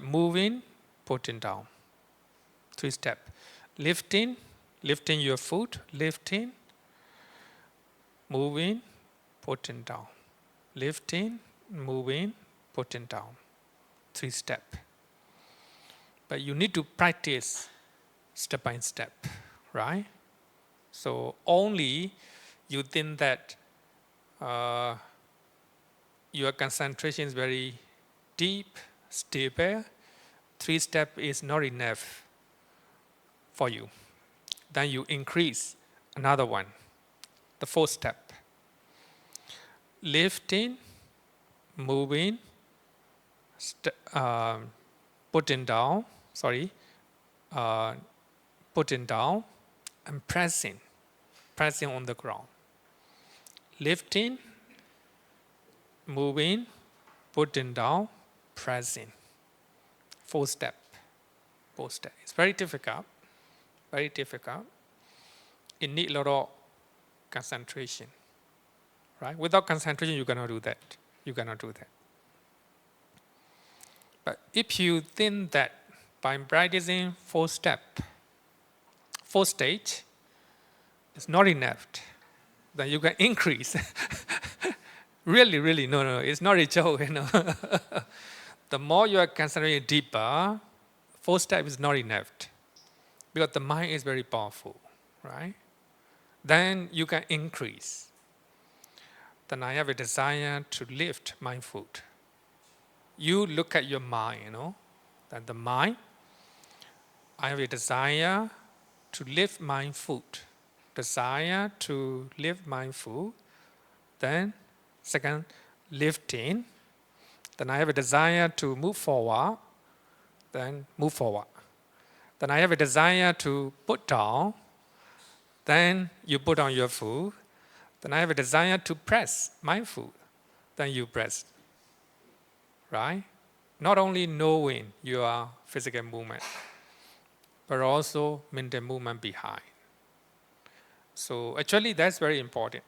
moving, putting down. 3 step. Lifting your foot, moving, putting down. Lifting, moving, putting down. 3 step. But you need to practice step by step, right? So only you think that your concentration is very deep, stable, 3 step is not enough for you. Then you increase another one, the 4th step. Lifting, moving, putting down, and pressing on the ground. Lifting, moving, putting down, pressing. 4 step. It's very difficult. It needs a lot of concentration, right? Without concentration, you cannot do that. But if you think that by practicing 4 stage, it's not enough, then you can increase. Really, no, it's not a joke, The more you are concentrating deeper, 4 step is not enough. because the mind is very powerful, right? Then you can increase. Then I have a desire to lift my foot. You look at your mind, that the mind, I have a desire to lift my foot. Desire to lift my foot. Then, second, lifting. Then I have a desire to move forward. Then move forward. Then I have a desire to put down. Then you put on your foot. Then I have a desire to press my foot. Then you press. Right? Not only knowing your physical movement, but also mental movement behind. So actually that's very important.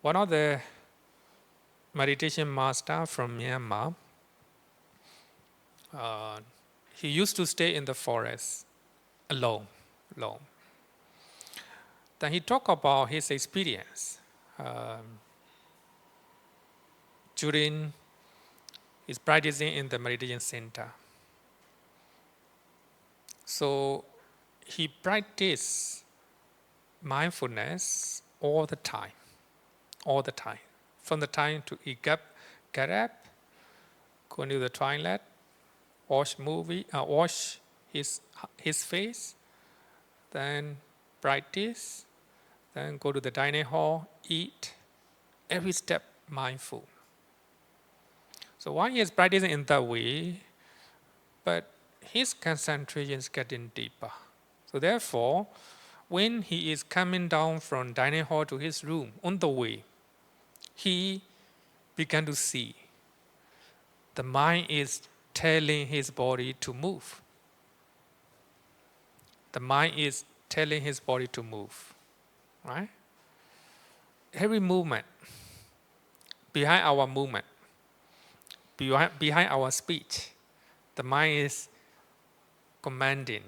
One of the meditation master from Myanmar, he used to stay in the forest alone. Then he talked about his experience during his practicing in the meditation center. So he practiced mindfulness all the time. From the time to get up, go into the toilet, watch his face, then practice, then go to the dining hall, eat, every step mindful. So while he is practicing in that way, but his concentration is getting deeper. So therefore, when he is coming down from dining hall to his room, on the way, he began to see the mind is telling his body to move. The mind is telling his body to move, right? Every movement, behind our movement, behind our speech, the mind is commanding,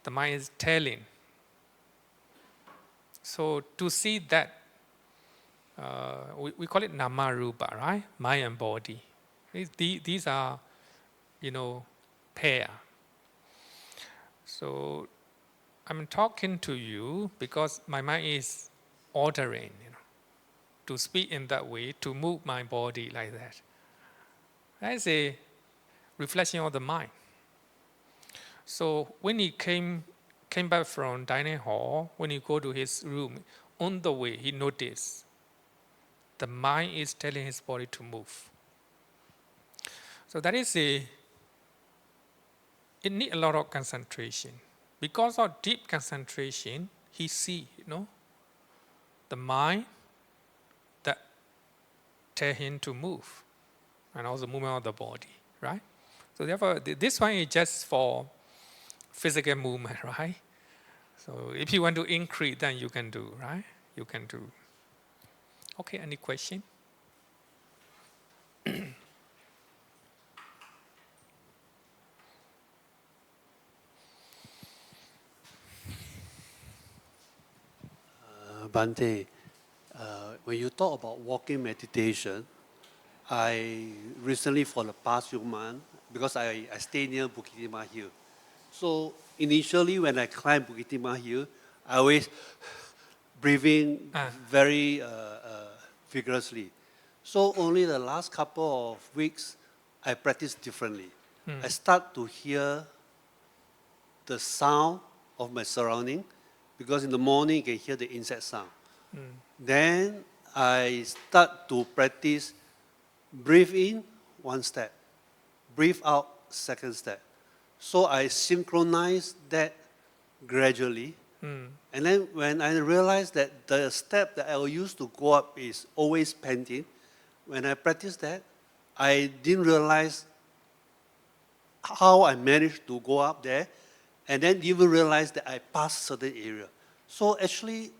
The mind is telling. So to see that, we call it nama rupa, right? Mind and body. These are, pair. So I'm talking to you because my mind is ordering, to speak in that way, to move my body like that. That's a reflection of the mind. So when he came back from dining hall, when he go to his room, on the way he noticed the mind is telling his body to move. So that is it needs a lot of concentration. Because of deep concentration, he see, the mind that tell him to move, and also movement of the body, right? So therefore, this one is just for physical movement, right? So if you want to increase, then you can do, right? You can do. Okay, any question? Bante, when you talk about walking meditation, I recently, for the past few months, because I stay near Bukit Timah Hill. So initially, when I climb Bukit Timah Hill, I always breathing very vigorously. So only the last couple of weeks, I practice differently. I start to hear the sound of my surrounding, because in the morning you can hear the insect sound. Then I start to practice breathe in, one step, breathe out, second step. So I synchronize that gradually. And then when I realized that the step that I will use to go up is always panting, when I practice that, I didn't realize how I managed to go up there, and then even realize that I passed certain area. So actually,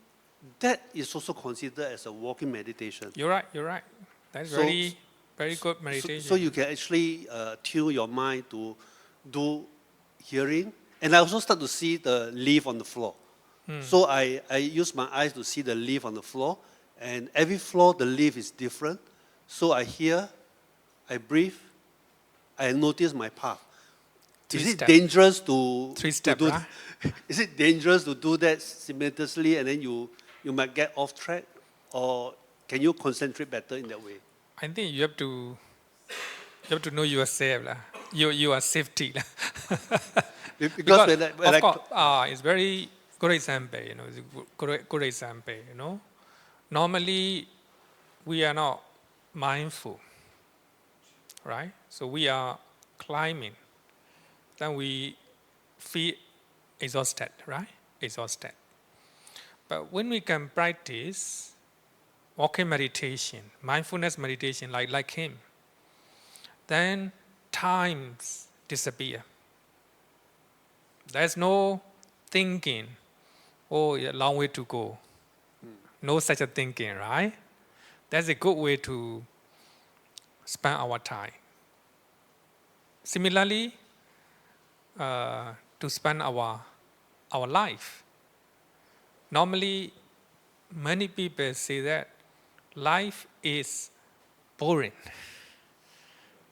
that is also considered as a walking meditation. You're right. That's So- very, very good meditation. So you can actually tune your mind to do hearing. And I also start to see the leaf on the floor. So I use my eyes to see the leaf on the floor. And every floor, the leaf is different. So I hear, I breathe, I notice my path. Three is it step. dangerous to Three to step, do? right? Is it dangerous to do that simultaneously and then you might get off track, or can you concentrate better in that way? I think you have to know yourself lah. You are safety lah. Because Because when of I course, it's very good example. It's a good example. Normally we are not mindful, right? So we are climbing, then we feel exhausted, right? Exhausted. But when we can practice walking meditation, mindfulness meditation, like him, then times disappear. There's no thinking, oh, a long way to go. No such a thinking, right? That's a good way to spend our time. Similarly, to spend our life. Normally, many people say that life is boring,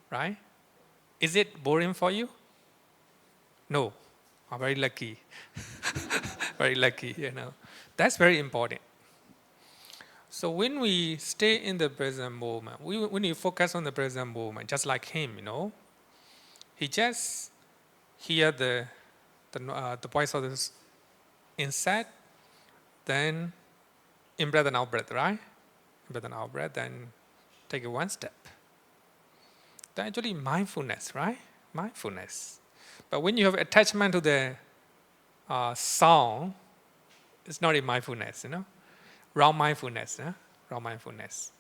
right? Is it boring for you? No. I'm very lucky. Very lucky, That's very important. So when we stay in the present moment, when we focus on the present moment, just like him, he just hear the voice of the insect, then in breath and out breath, right? In breath and out breath, then take it one step. Then actually mindfulness, right? Mindfulness. But when you have attachment to the sound, it's not in mindfulness, Wrong mindfulness, wrong mindfulness.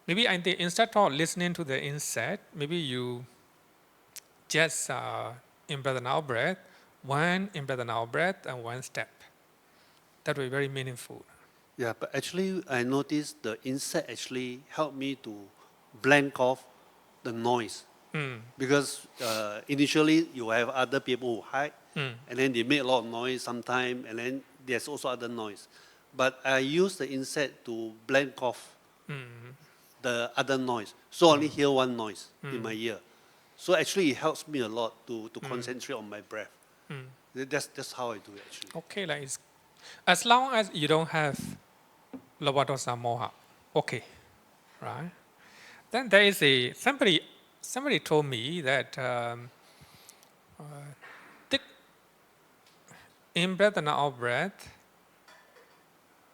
Maybe I think instead of listening to the insect, maybe you just in breath and out breath, one in breath and out breath, and one step. That will be very meaningful. Yeah, but actually I noticed the insect actually helped me to blank off the noise. Because initially you have other people who hide, and then they make a lot of noise sometime, and then there's also other noise. But I use the insect to blank off the other noise, so I only hear one noise in my ear. So actually it helps me a lot to concentrate on my breath. That's how I do it actually. Okay, as long as you don't have Lavadosa Moha, okay, right? Then there is somebody told me that take in breath and out breath,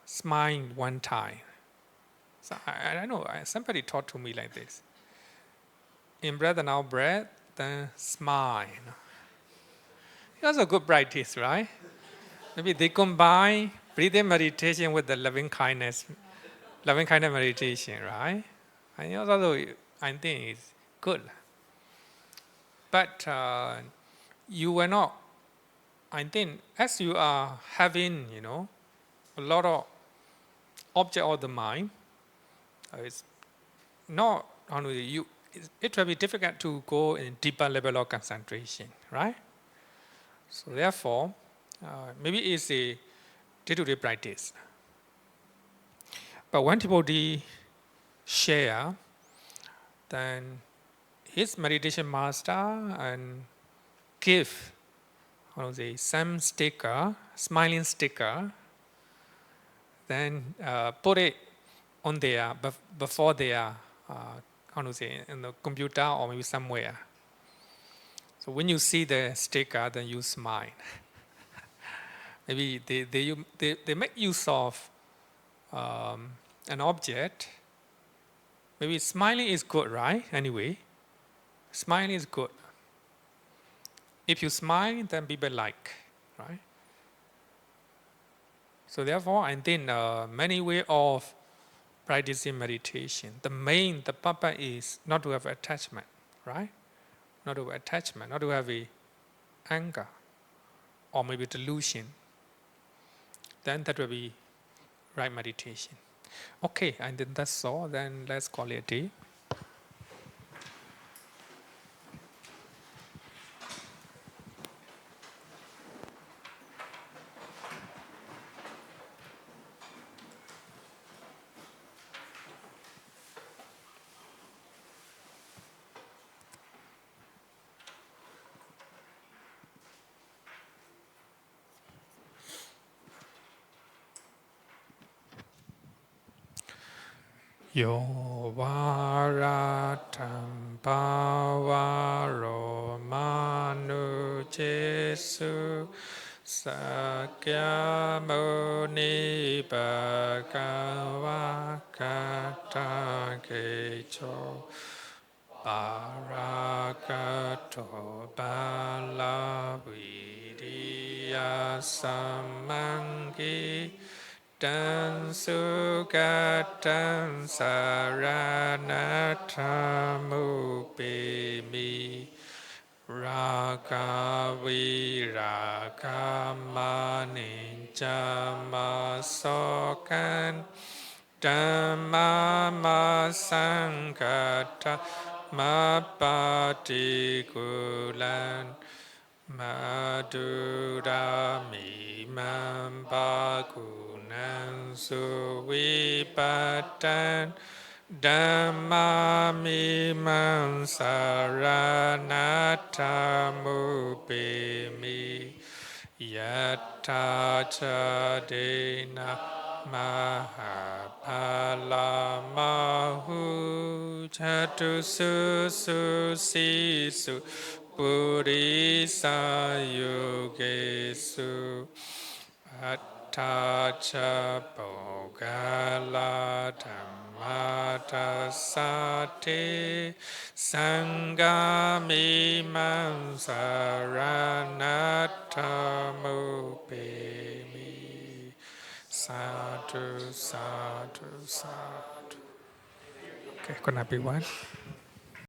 smile one time. So I don't know, somebody taught to me like this. In breath and out breath, then smile. It's also good practice, right? Maybe they combine breathing meditation with the loving kindness meditation, right? And also, I think it's good. But you were not, I think, as you are having, a lot of object of the mind, it's not only you. It will be difficult to go in deeper level of concentration, right? So therefore, maybe it's a day-to-day practice. But when devotee share, then his meditation master and give, some sticker, smiling sticker, then put it on their before their in the computer or maybe somewhere. So when you see the sticker, then you smile. Maybe they make use of an object. Maybe smiling is good, right? Anyway, smiling is good. If you smile, then people like, right? So therefore, I think many ways of practicing meditation. The purpose is not to have attachment, right? Not to have attachment, not to have a anger or maybe delusion. Then that will be right meditation. Okay, and then that's all. Then let's call it a day. Yo varatam pavaro manu jesu sakyamuni bhagavakata kecho Barakato Balavidiya Samangi Dan Sugatan Saranathamupimi Ragavi Ragamani Dhamma Masangata Mapatikulan Madhurami Mambagunan Suwipatan Dhamma Mimam Saranathamupimi Yatta Chadena Mahapalamahu Chatusu Sisu Purisa Yogesu Attacha Bogala Dhammata Sati Sangami Mansaranathamupemi Sadhu, sadhu, sadhu. Okay, good night, everyone.